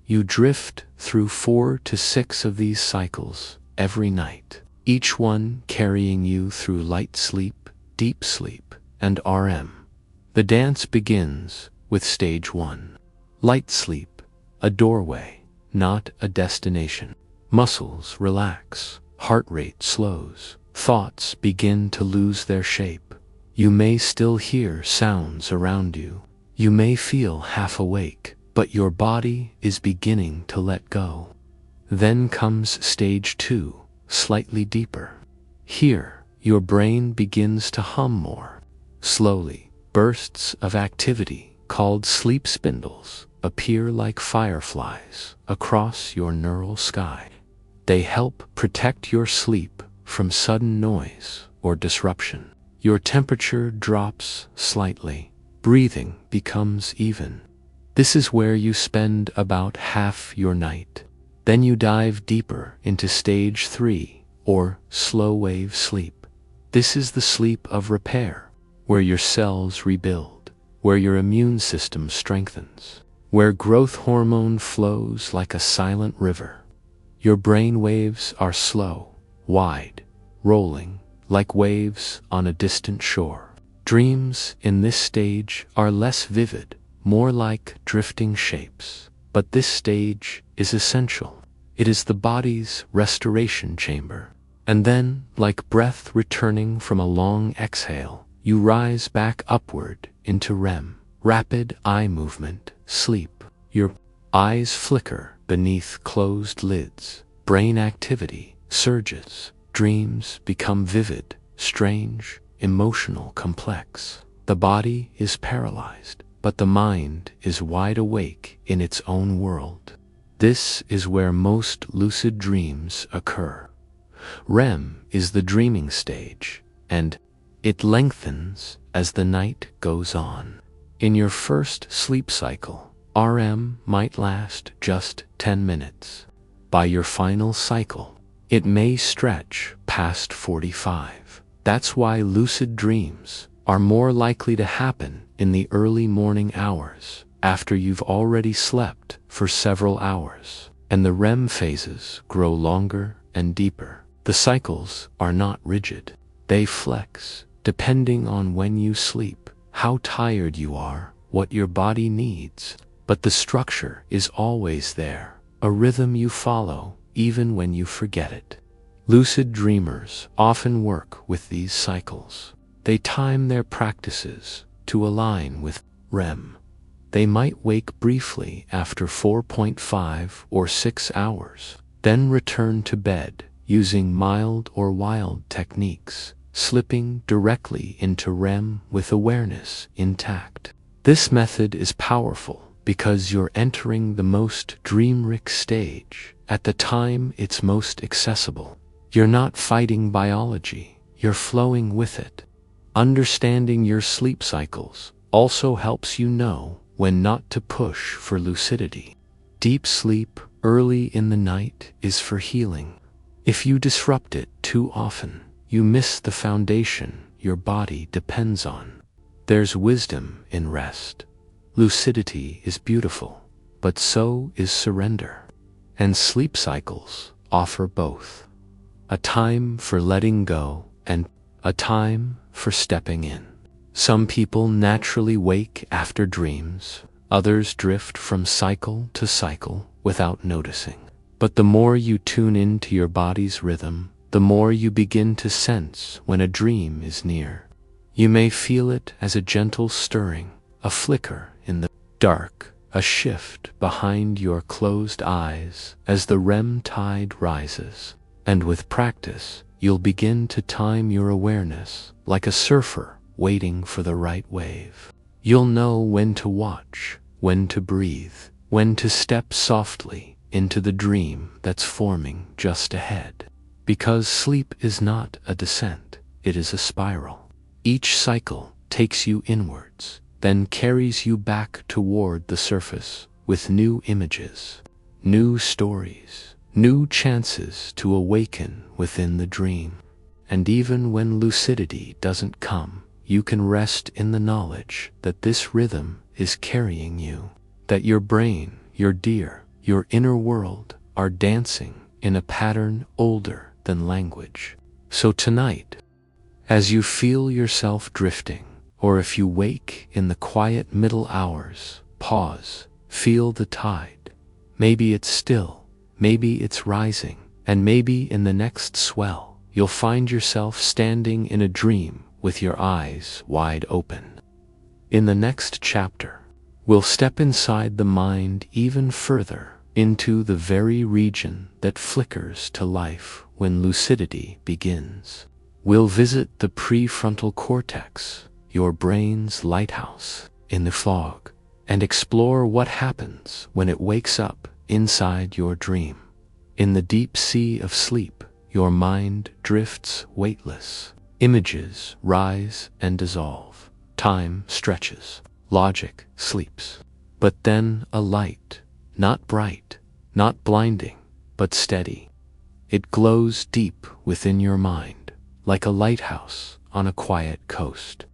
You drift through 4 to 6 of these cycles every night, each one carrying you through light sleep, deep sleep, and REM. The dance begins with stage 1. Light sleep, a doorway, not a destination. Muscles relax, heart rate slows, thoughts begin to lose their shape. You may still hear sounds around you. You may feel half awake, but your body is beginning to let go. Then comes stage 2, slightly deeper. Here, your brain begins to hum more. Slowly, bursts of activity, called sleep spindles, appear like fireflies across your neural sky. They help protect your sleep from sudden noise or disruption. Your temperature drops slightly. Breathing becomes even. This is where you spend about half your night. Then you dive deeper into stage 3, or slow wave sleep. This is the sleep of repair, where your cells rebuild, where your immune system strengthens, where growth hormone flows like a silent river. Your brain waves are slow, wide, rolling, like waves on a distant shore. Dreams in this stage are less vivid, more like drifting shapes. But this stage is essential. It is the body's restoration chamber. And then, like breath returning from a long exhale, you rise back upward into REM, rapid eye movement, sleep. Your eyes flicker beneath closed lids. Brain activity surges. Dreams become vivid, strange, emotional, complex. The body is paralyzed, but the mind is wide awake in its own world. This is where most lucid dreams occur. REM is the dreaming stage, and it lengthens as the night goes on. In your first sleep cycle, REM might last just 10 minutes. By your final cycle, it may stretch past 45. That's why lucid dreams are more likely to happen in the early morning hours, after you've already slept for several hours, and the REM phases grow longer and deeper. The cycles are not rigid. They flex, depending on when you sleep, how tired you are, what your body needs. But the structure is always there, a rhythm you follow even when you forget it. Lucid dreamers often work with these cycles. They time their practices to align with REM. They might wake briefly after 4.5 or 6 hours, then return to bed using mild or wild techniques, slipping directly into REM with awareness intact. This method is powerful because you're entering the most dream-rich stage at the time it's most accessible. You're not fighting biology, you're flowing with it. Understanding your sleep cycles also helps you know when not to push for lucidity. Deep sleep early in the night is for healing. If you disrupt it too often, you miss the foundation your body depends on. There's wisdom in rest. Lucidity is beautiful, but so is surrender. And sleep cycles offer both. A time for letting go and a time for stepping in. Some people naturally wake after dreams, others drift from cycle to cycle without noticing. But the more you tune into your body's rhythm, the more you begin to sense when a dream is near. You may feel it as a gentle stirring, a flicker in the dark, a shift behind your closed eyes as the REM tide rises. And with practice, you'll begin to time your awareness like a surfer waiting for the right wave. You'll know when to watch, when to breathe, when to step softly into the dream that's forming just ahead. Because sleep is not a descent, it is a spiral. Each cycle takes you inwards, then carries you back toward the surface with new images, new stories, new chances to awaken within the dream. And even when lucidity doesn't come, you can rest in the knowledge that this rhythm is carrying you, that your brain, your your inner world are dancing in a pattern older than language. So tonight, as you feel yourself drifting, or if you wake in the quiet middle hours, pause, feel the tide. Maybe it's still, maybe it's rising, and maybe in the next swell, you'll find yourself standing in a dream with your eyes wide open. In the next chapter, we'll step inside the mind even further into the very region that flickers to life when lucidity begins. We'll visit the prefrontal cortex, your brain's lighthouse in the fog, and explore what happens when it wakes up inside your dream. In the deep sea of sleep, your mind drifts weightless. Images rise and dissolve. Time stretches. Logic sleeps. But then a light, not bright, not blinding, but steady. It glows deep within your mind, like a lighthouse on a quiet coast.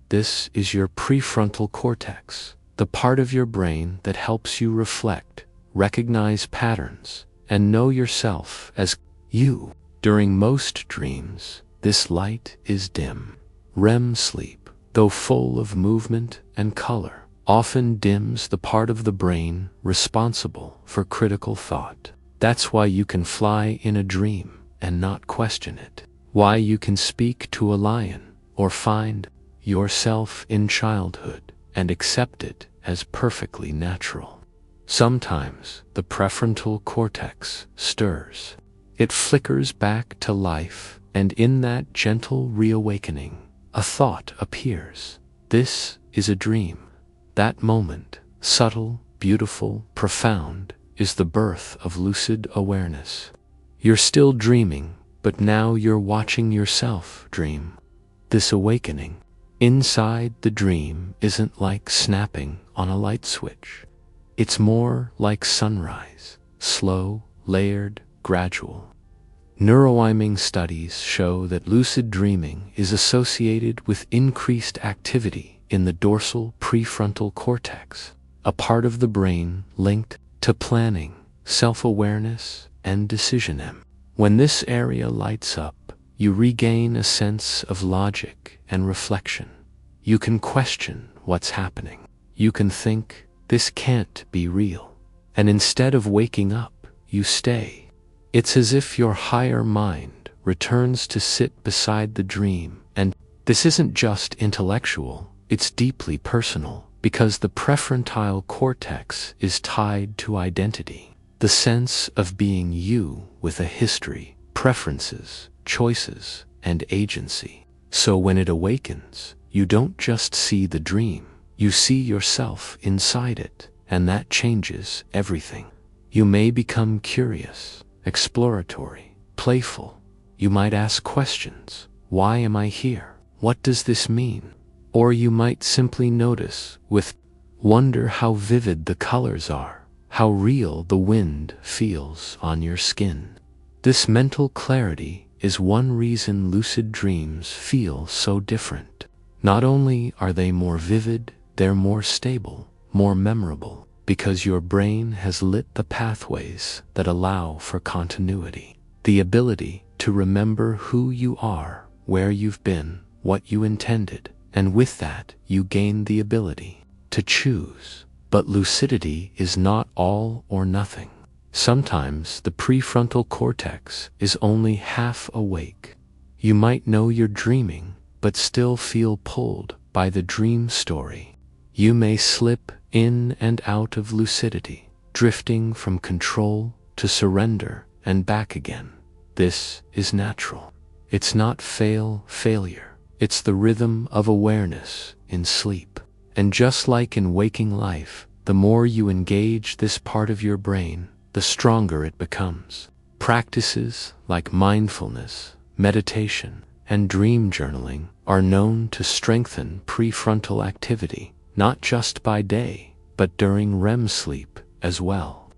This is your prefrontal cortex, the part of your brain that helps you reflect, recognize patterns, and know yourself as you. During most dreams, this light is dim. REM sleep, though full of movement and color, often dims the part of the brain responsible for critical thought. That's why you can fly in a dream and not question it. Why you can speak to a lion or find yourself in childhood and accept it as perfectly natural. Sometimes the prefrontal cortex stirs. It flickers back to life, and in that gentle reawakening, a thought appears. This is a dream. That moment, subtle, beautiful, profound, is the birth of lucid awareness. You're still dreaming, but now you're watching yourself dream. This awakening inside the dream isn't like snapping on a light switch. It's more like sunrise, slow, layered, gradual. Neuroiming studies show that lucid dreaming is associated with increased activity in the dorsal prefrontal cortex, a part of the brain linked to planning, self-awareness, and decision. When this area lights up, you regain a sense of logic and reflection. You can question what's happening. You can think, this can't be real. And instead of waking up, you stay. It's as if your higher mind returns to sit beside the dream. And this isn't just intellectual, it's deeply personal, because the prefrontal cortex is tied to identity. The sense of being you with a history, preferences, choices, and agency. So when it awakens, you don't just see the dream, you see yourself inside it, and that changes everything. You may become curious, exploratory, playful. You might ask questions. Why am I here? What does this mean? Or you might simply notice with wonder how vivid the colors are, how real the wind feels on your skin. This mental clarity is one reason lucid dreams feel so different. Not only are they more vivid, they're more stable, more memorable, because your brain has lit the pathways that allow for continuity. The ability to remember who you are, where you've been, what you intended, and with that you gain the ability to choose. But lucidity is not all or nothing. Sometimes the prefrontal cortex is only half awake. You might know you're dreaming, but still feel pulled by the dream story. You may slip in and out of lucidity, drifting from control to surrender and back again. This is natural. It's not failure. It's the rhythm of awareness in sleep. And just like in waking life, the more you engage this part of your brain, the stronger it becomes. Practices like mindfulness, meditation, and dream journaling are known to strengthen prefrontal activity, not just by day, but during REM sleep as well.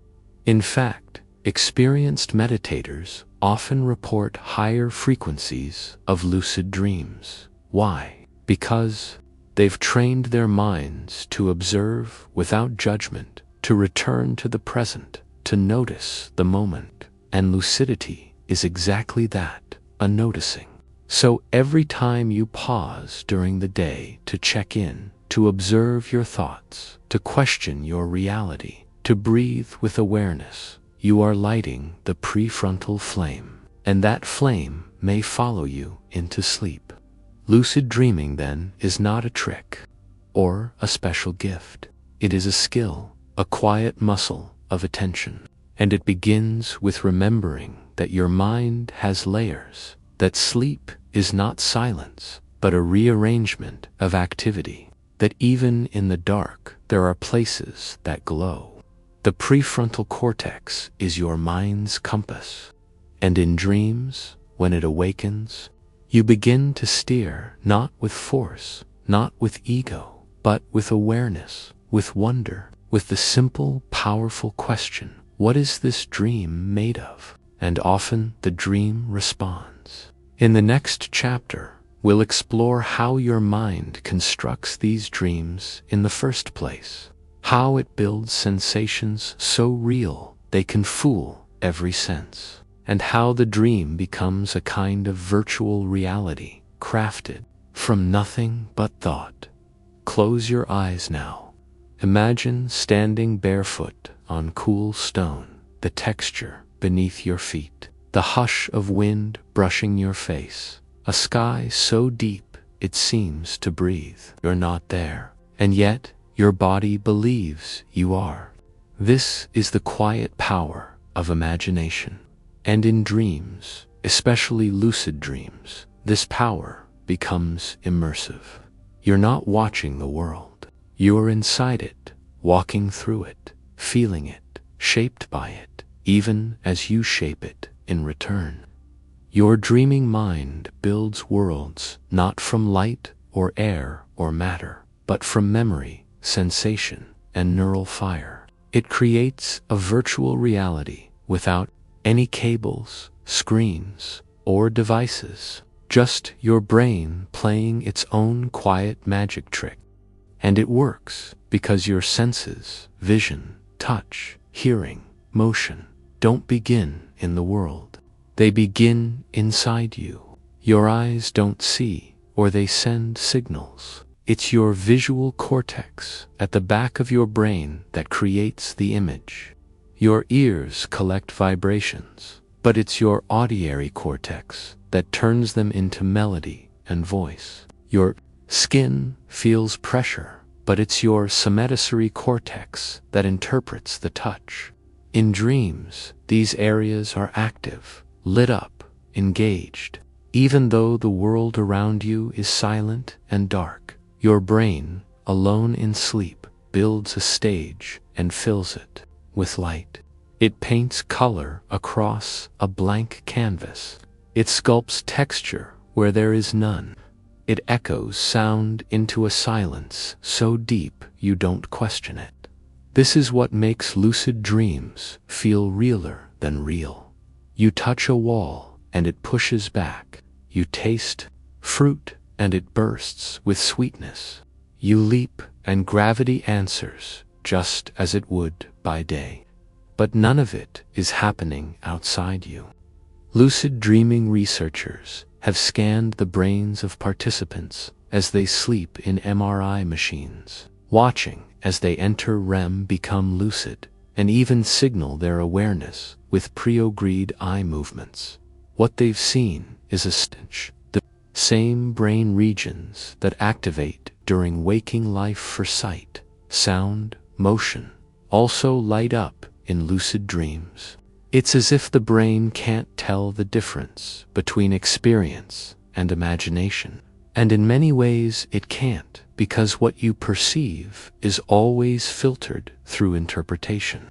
In fact, experienced meditators often report higher frequencies of lucid dreams. Why? Because they've trained their minds to observe without judgment, to return to the present, to notice the moment. And lucidity is exactly that, a noticing. So every time you pause during the day to check in, to observe your thoughts, to question your reality, to breathe with awareness, you are lighting the prefrontal flame, and that flame may follow you into sleep. Lucid dreaming, then, is not a trick or a special gift. It is a skill, a quiet muscle of attention. And it begins with remembering that your mind has layers, that sleep is not silence, but a rearrangement of activity, that even in the dark there are places that glow. The prefrontal cortex is your mind's compass. And in dreams, when it awakens, you begin to steer not with force, not with ego, but with awareness, with wonder, with the simple, powerful question, what is this dream made of? And often the dream responds. In the next chapter, we'll explore how your mind constructs these dreams in the first place, how it builds sensations so real they can fool every sense, and how the dream becomes a kind of virtual reality crafted from nothing but thought. Close your eyes now. Imagine standing barefoot on cool stone, the texture beneath your feet, the hush of wind brushing your face, a sky so deep it seems to breathe. You're not there, and yet your body believes you are. This is the quiet power of imagination. And in dreams, especially lucid dreams, this power becomes immersive. You're not watching the world. You're inside it, walking through it, feeling it, shaped by it, even as you shape it in return. Your dreaming mind builds worlds not from light or air or matter, but from memory, sensation, and neural fire. It creates a virtual reality without any cables, screens, or devices, just your brain playing its own quiet magic trick. And it works because your senses, vision, touch, hearing, motion, don't begin in the world. They begin inside you. Your eyes don't see, or they send signals. It's your visual cortex at the back of your brain that creates the image. Your ears collect vibrations, but it's your auditory cortex that turns them into melody and voice. Your skin feels pressure, but it's your somatosensory cortex that interprets the touch. In dreams, these areas are active, lit up, engaged. Even though the world around you is silent and dark, your brain, alone in sleep, builds a stage and fills it with light. It paints color across a blank canvas. It sculpts texture where there is none. It echoes sound into a silence so deep you don't question it. This is what makes lucid dreams feel realer than real. You touch a wall and it pushes back. You taste fruit and it bursts with sweetness. You leap and gravity answers just as it would by day. But none of it is happening outside you. Lucid dreaming researchers have scanned the brains of participants as they sleep in MRI machines, watching as they enter REM, become lucid, and even signal their awareness with pre-agreed eye movements. What they've seen is a stench. The same brain regions that activate during waking life for sight, sound, motion, also light up in lucid dreams. It's as if the brain can't tell the difference between experience and imagination. And in many ways it can't, because what you perceive is always filtered through interpretation.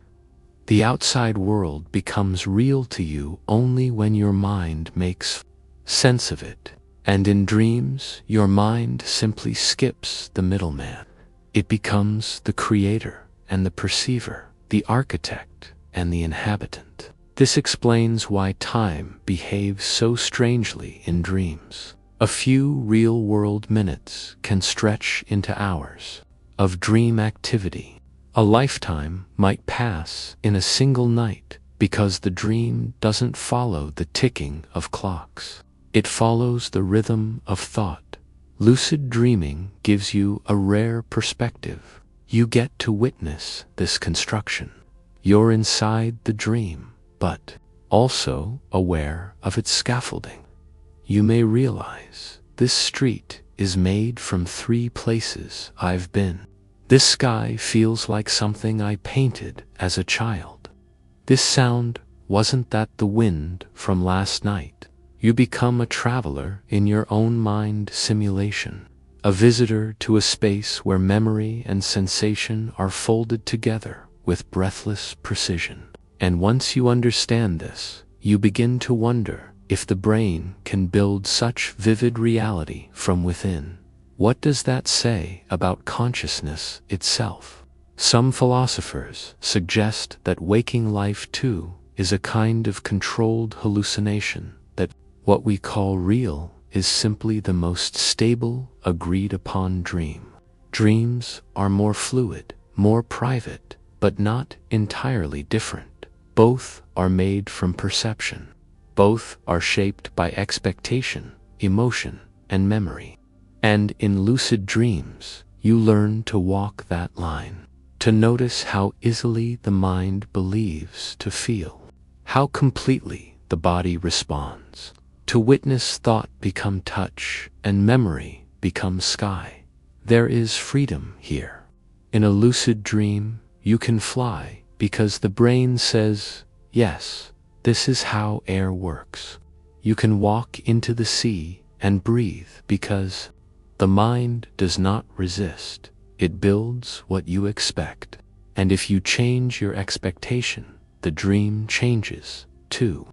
The outside world becomes real to you only when your mind makes sense of it. And in dreams, your mind simply skips the middleman. It becomes the creator and the perceiver, the architect and the inhabitant. This explains why time behaves so strangely in dreams. A few real-world minutes can stretch into hours of dream activity. A lifetime might pass in a single night because the dream doesn't follow the ticking of clocks. It follows the rhythm of thought. Lucid dreaming gives you a rare perspective. You get to witness this construction. You're inside the dream, but also aware of its scaffolding. You may realize this street is made from 3 places I've been. This sky feels like something I painted as a child. This sound wasn't that the wind from last night. You become a traveler in your own mind simulation, a visitor to a space where memory and sensation are folded together with breathless precision. And once you understand this, you begin to wonder if the brain can build such vivid reality from within. What does that say about consciousness itself? Some philosophers suggest that waking life too is a kind of controlled hallucination, that what we call real is simply the most stable, agreed-upon dream. Dreams are more fluid, more private, but not entirely different. Both are made from perception. Both are shaped by expectation, emotion, and memory. And in lucid dreams, you learn to walk that line, to notice how easily the mind believes to feel, how completely the body responds, to witness thought become touch and memory become sky. There is freedom here. In a lucid dream, you can fly because the brain says, yes, this is how air works. You can walk into the sea and breathe because the mind does not resist. It builds what you expect. And if you change your expectation, the dream changes too.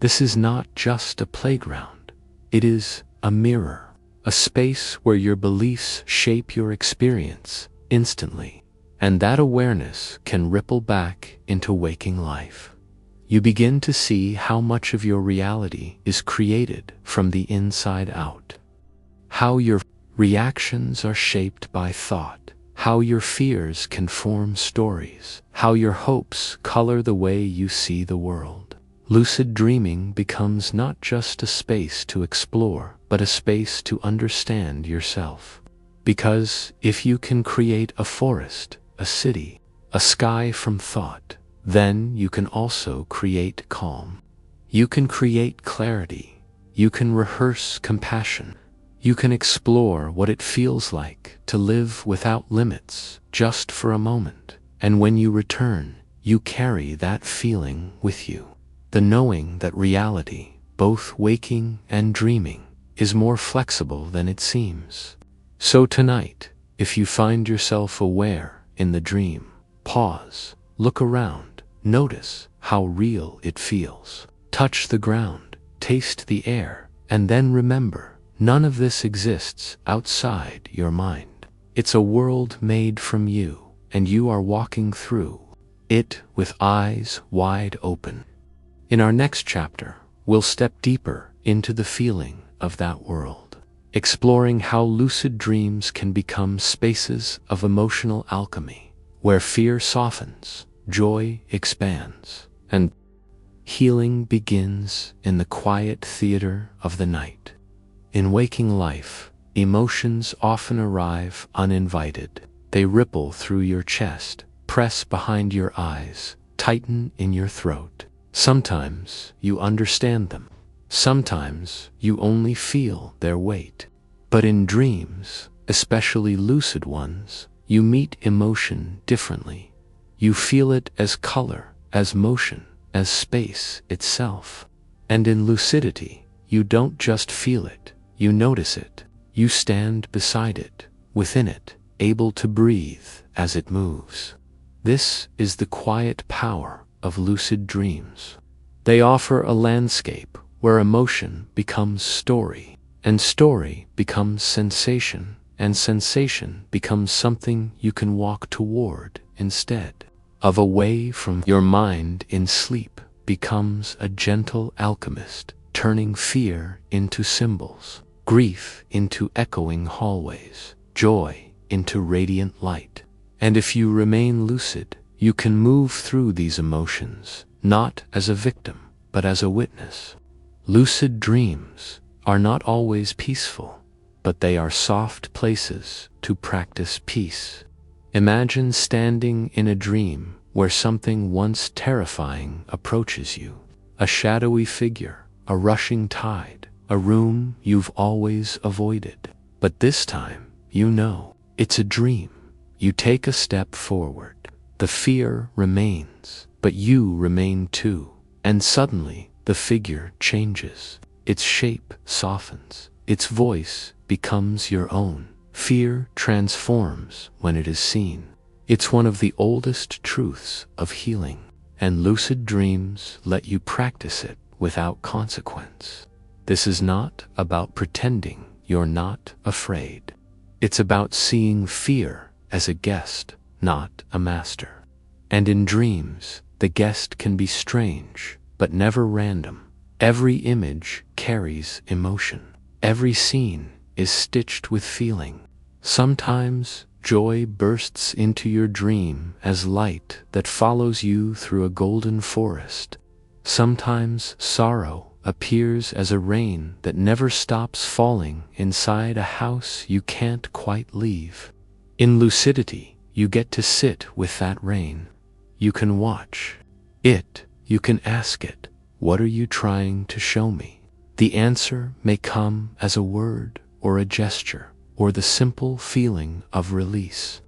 This is not just a playground. It is a mirror, a space where your beliefs shape your experience instantly. And that awareness can ripple back into waking life. You begin to see how much of your reality is created from the inside out. How your reactions are shaped by thought. How your fears can form stories. How your hopes color the way you see the world. Lucid dreaming becomes not just a space to explore, but a space to understand yourself. Because if you can create a forest, a city, a sky from thought, then you can also create calm. You can create clarity. You can rehearse compassion. You can explore what it feels like to live without limits, just for a moment. And when you return, you carry that feeling with you. The knowing that reality, both waking and dreaming, is more flexible than it seems. So tonight, if you find yourself aware in the dream, pause, look around. Notice how real it feels. Touch the ground, taste the air, and then remember, none of this exists outside your mind. It's a world made from you, and you are walking through it with eyes wide open. In our next chapter, we'll step deeper into the feeling of that world, exploring how lucid dreams can become spaces of emotional alchemy, where fear softens, joy expands, and healing begins in the quiet theater of the night. In waking life, emotions often arrive uninvited. They ripple through your chest, press behind your eyes, tighten in your throat. Sometimes you understand them. Sometimes you only feel their weight. But in dreams, especially lucid ones, you meet emotion differently. You feel it as color, as motion, as space itself. And in lucidity, you don't just feel it, you notice it. You stand beside it, within it, able to breathe as it moves. This is the quiet power of lucid dreams. They offer a landscape where emotion becomes story, and story becomes sensation, and sensation becomes something you can walk toward instead of away from. Your mind in sleep becomes a gentle alchemist, turning fear into symbols, grief into echoing hallways, joy into radiant light. And if you remain lucid, you can move through these emotions, not as a victim, but as a witness. Lucid dreams are not always peaceful, but they are soft places to practice peace. Imagine standing in a dream where something once terrifying approaches you. A shadowy figure, a rushing tide, a room you've always avoided. But this time, you know, it's a dream. You take a step forward. The fear remains, but you remain too. And suddenly, the figure changes. Its shape softens. Its voice becomes your own. Fear transforms when it is seen. It's one of the oldest truths of healing, and lucid dreams let you practice it without consequence. This is not about pretending you're not afraid. It's about seeing fear as a guest, not a master. And in dreams, the guest can be strange, but never random. Every image carries emotion. Every scene is stitched with feeling. Sometimes joy bursts into your dream as light that follows you through a golden forest. Sometimes sorrow appears as a rain that never stops falling inside a house you can't quite leave. In lucidity, you get to sit with that rain. You can watch it. You can ask it, "What are you trying to show me?" The answer may come as a word or a gesture, or the simple feeling of release.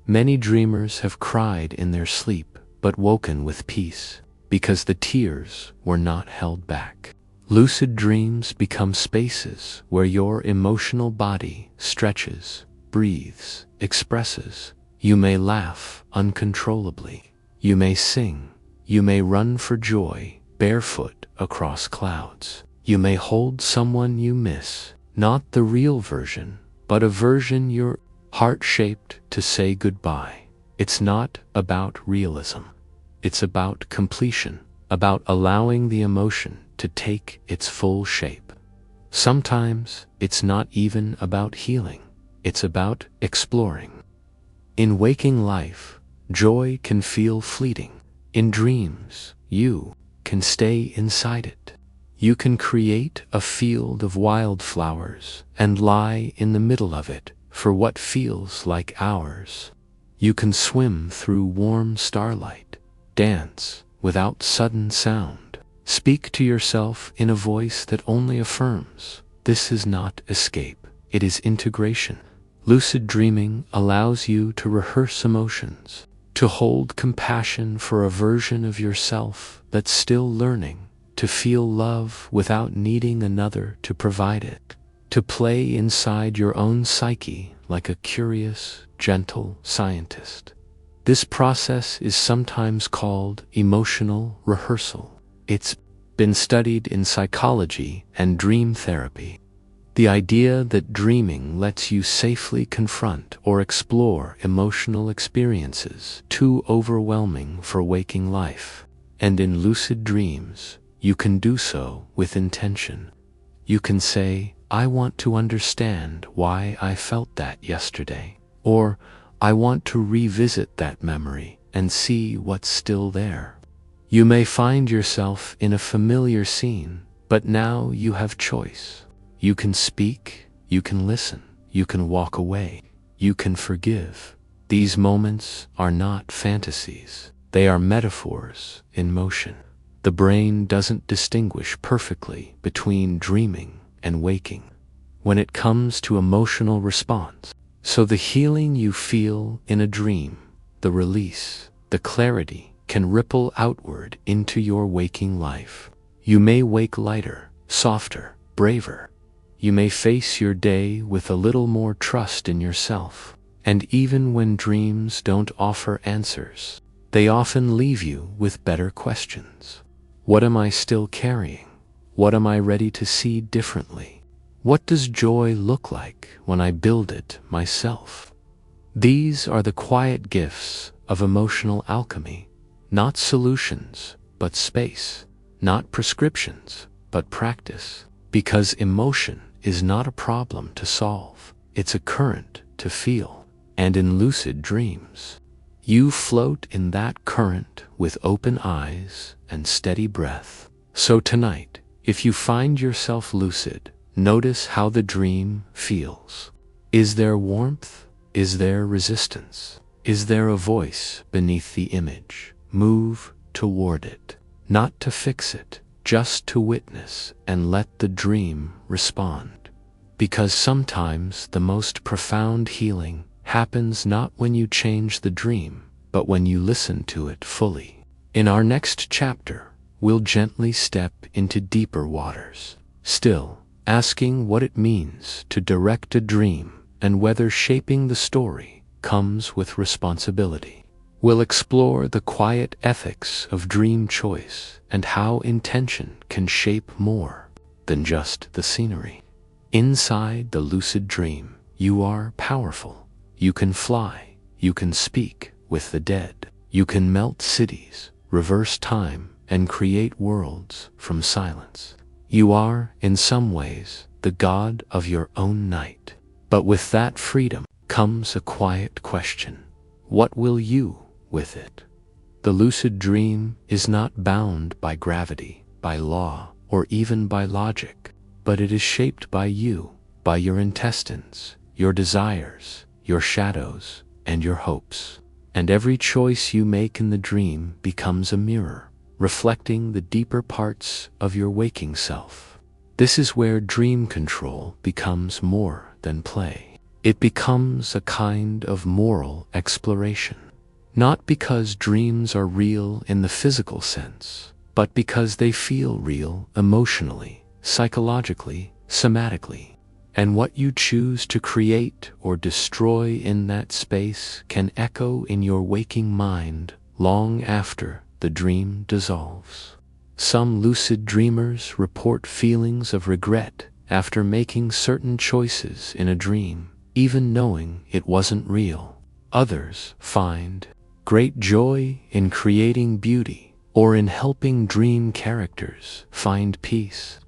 Many dreamers have cried in their sleep, but woken with peace, because the tears were not held back. Lucid dreams become spaces where your emotional body stretches, breathes, expresses. You may laugh uncontrollably. You may sing. You may run for joy, barefoot across clouds. You may hold someone you miss, not the real version, but a version your heart shaped to say goodbye. It's not about realism. It's about completion, about allowing the emotion to take its full shape. Sometimes it's not even about healing. It's about exploring. In waking life, joy can feel fleeting. In dreams, you can stay inside it. You can create a field of wildflowers and lie in the middle of it for what feels like hours. You can swim through warm starlight, dance without sudden sound, speak to yourself in a voice that only affirms. This is not escape, it is integration. Lucid dreaming allows you to rehearse emotions, to hold compassion for a version of yourself that's still learning, to feel love without needing another to provide it, to play inside your own psyche like a curious, gentle scientist. This process is sometimes called emotional rehearsal. It's been studied in psychology and dream therapy. The idea that dreaming lets you safely confront or explore emotional experiences too overwhelming for waking life. And in lucid dreams, you can do so with intention. You can say, I want to understand why I felt that yesterday, or I want to revisit that memory and see what's still there. You may find yourself in a familiar scene, but now you have choice. You can speak, you can listen, you can walk away, you can forgive. These moments are not fantasies. They are metaphors in motion. The brain doesn't distinguish perfectly between dreaming and waking when it comes to emotional response. So the healing you feel in a dream, the release, the clarity can ripple outward into your waking life. You may wake lighter, softer, braver. You may face your day with a little more trust in yourself. And even when dreams don't offer answers, they often leave you with better questions. What am I still carrying? What am I ready to see differently? What does joy look like when I build it myself? These are the quiet gifts of emotional alchemy, not solutions, but space, not prescriptions, but practice. Because emotion is not a problem to solve, it's a current to feel. And in lucid dreams, you float in that current with open eyes and steady breath. So tonight, if you find yourself lucid, notice how the dream feels. Is there warmth? Is there resistance? Is there a voice beneath the image? Move toward it, not to fix it, just to witness and let the dream respond. Because sometimes the most profound healing happens not when you change the dream, but when you listen to it fully. In our next chapter, we'll gently step into deeper waters, still asking what it means to direct a dream and whether shaping the story comes with responsibility. We'll explore the quiet ethics of dream choice and how intention can shape more than just the scenery. Inside the lucid dream, you are powerful. You can fly, you can speak with the dead, you can melt cities, reverse time, and create worlds from silence. You are, in some ways, the god of your own night. But with that freedom comes a quiet question. What will you with it? The lucid dream is not bound by gravity, by law, or even by logic, but it is shaped by you, by your intestines, your desires, your shadows, and your hopes. And every choice you make in the dream becomes a mirror, reflecting the deeper parts of your waking self. This is where dream control becomes more than play. It becomes a kind of moral exploration. Not because dreams are real in the physical sense, but because they feel real emotionally, psychologically, somatically. And what you choose to create or destroy in that space can echo in your waking mind long after the dream dissolves. Some lucid dreamers report feelings of regret after making certain choices in a dream, even knowing it wasn't real. Others find great joy in creating beauty or in helping dream characters find peace.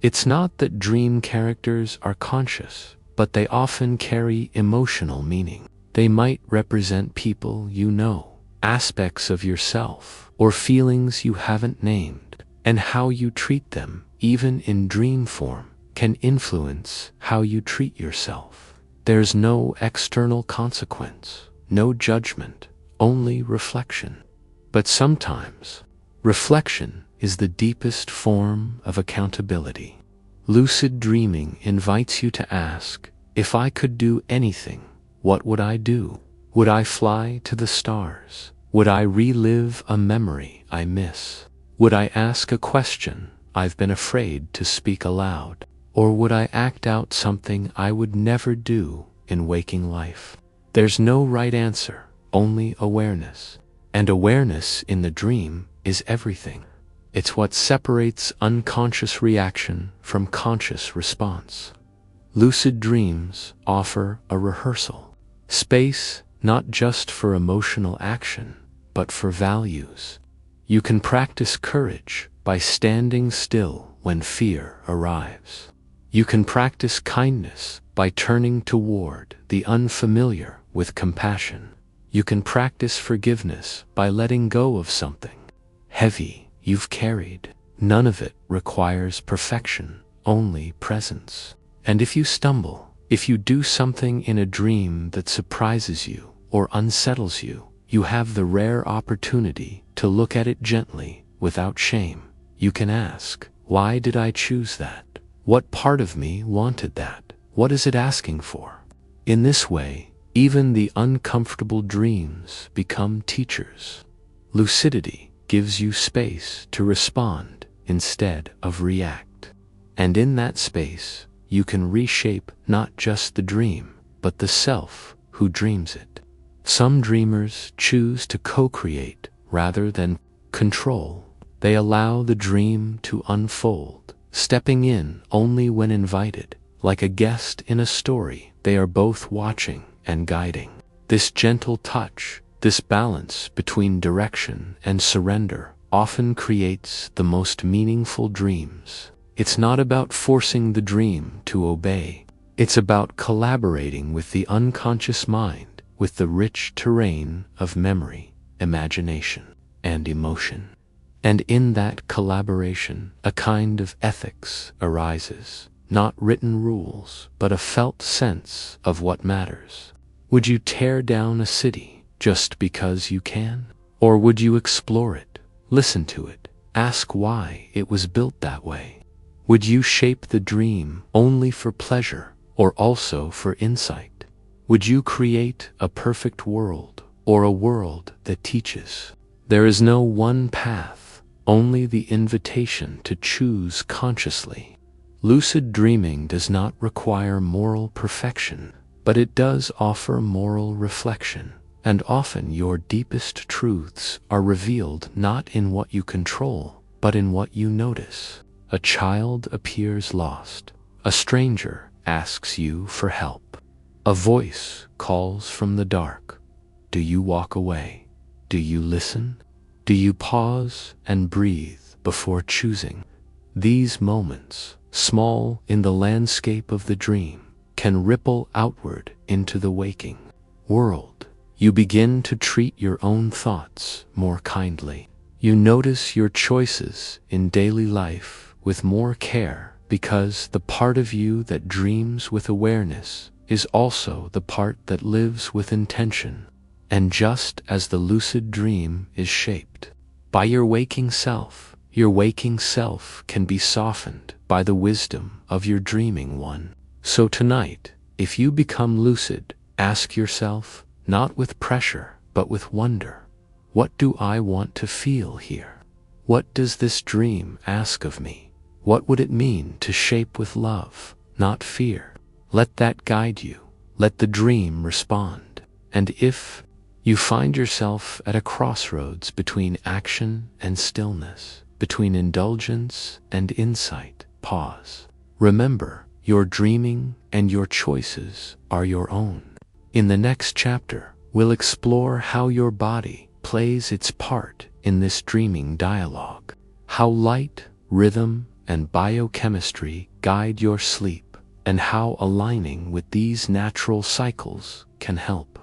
It's not that dream characters are conscious, but they often carry emotional meaning. They might represent people you know, aspects of yourself, or feelings you haven't named, and how you treat them, even in dream form, can influence how you treat yourself. There's no external consequence, no judgment, only reflection. But sometimes, reflection is the deepest form of accountability. Lucid dreaming invites you to ask, if I could do anything, what would I do? Would I fly to the stars? Would I relive a memory I miss? Would I ask a question I've been afraid to speak aloud? Or would I act out something I would never do in waking life? There's no right answer, only awareness. And awareness in the dream is everything. It's what separates unconscious reaction from conscious response. Lucid dreams offer a rehearsal space, not just for emotional action, but for values. You can practice courage by standing still when fear arrives. You can practice kindness by turning toward the unfamiliar with compassion. You can practice forgiveness by letting go of something heavy you've carried. None of it requires perfection, only presence. And if you stumble, if you do something in a dream that surprises you or unsettles you, you have the rare opportunity to look at it gently, without shame. You can ask, why did I choose that? What part of me wanted that? What is it asking for? In this way, even the uncomfortable dreams become teachers. Lucidity gives you space to respond instead of react. And in that space, you can reshape not just the dream, but the self who dreams it. Some dreamers choose to co-create rather than control. They allow the dream to unfold, stepping in only when invited. Like a guest in a story, they are both watching and guiding. This gentle touch, this balance between direction and surrender, often creates the most meaningful dreams. It's not about forcing the dream to obey. It's about collaborating with the unconscious mind, with the rich terrain of memory, imagination, and emotion. And in that collaboration, a kind of ethics arises. Not written rules, but a felt sense of what matters. Would you tear down a city just because you can? Or would you explore it, listen to it, ask why it was built that way? Would you shape the dream only for pleasure or also for insight? Would you create a perfect world or a world that teaches? There is no one path, only the invitation to choose consciously. Lucid dreaming does not require moral perfection, but it does offer moral reflection. And often your deepest truths are revealed not in what you control, but in what you notice. A child appears lost. A stranger asks you for help. A voice calls from the dark. Do you walk away? Do you listen? Do you pause and breathe before choosing? These moments, small in the landscape of the dream, can ripple outward into the waking world. You begin to treat your own thoughts more kindly. You notice your choices in daily life with more care, because the part of you that dreams with awareness is also the part that lives with intention. And just as the lucid dream is shaped by your waking self can be softened by the wisdom of your dreaming one. So tonight, if you become lucid, ask yourself, not with pressure, but with wonder, what do I want to feel here? What does this dream ask of me? What would it mean to shape with love, not fear? Let that guide you. Let the dream respond. And if you find yourself at a crossroads between action and stillness, between indulgence and insight, pause. Remember, your dreaming and your choices are your own. In the next chapter, we'll explore how your body plays its part in this dreaming dialogue, how light, rhythm, and biochemistry guide your sleep, and how aligning with these natural cycles can help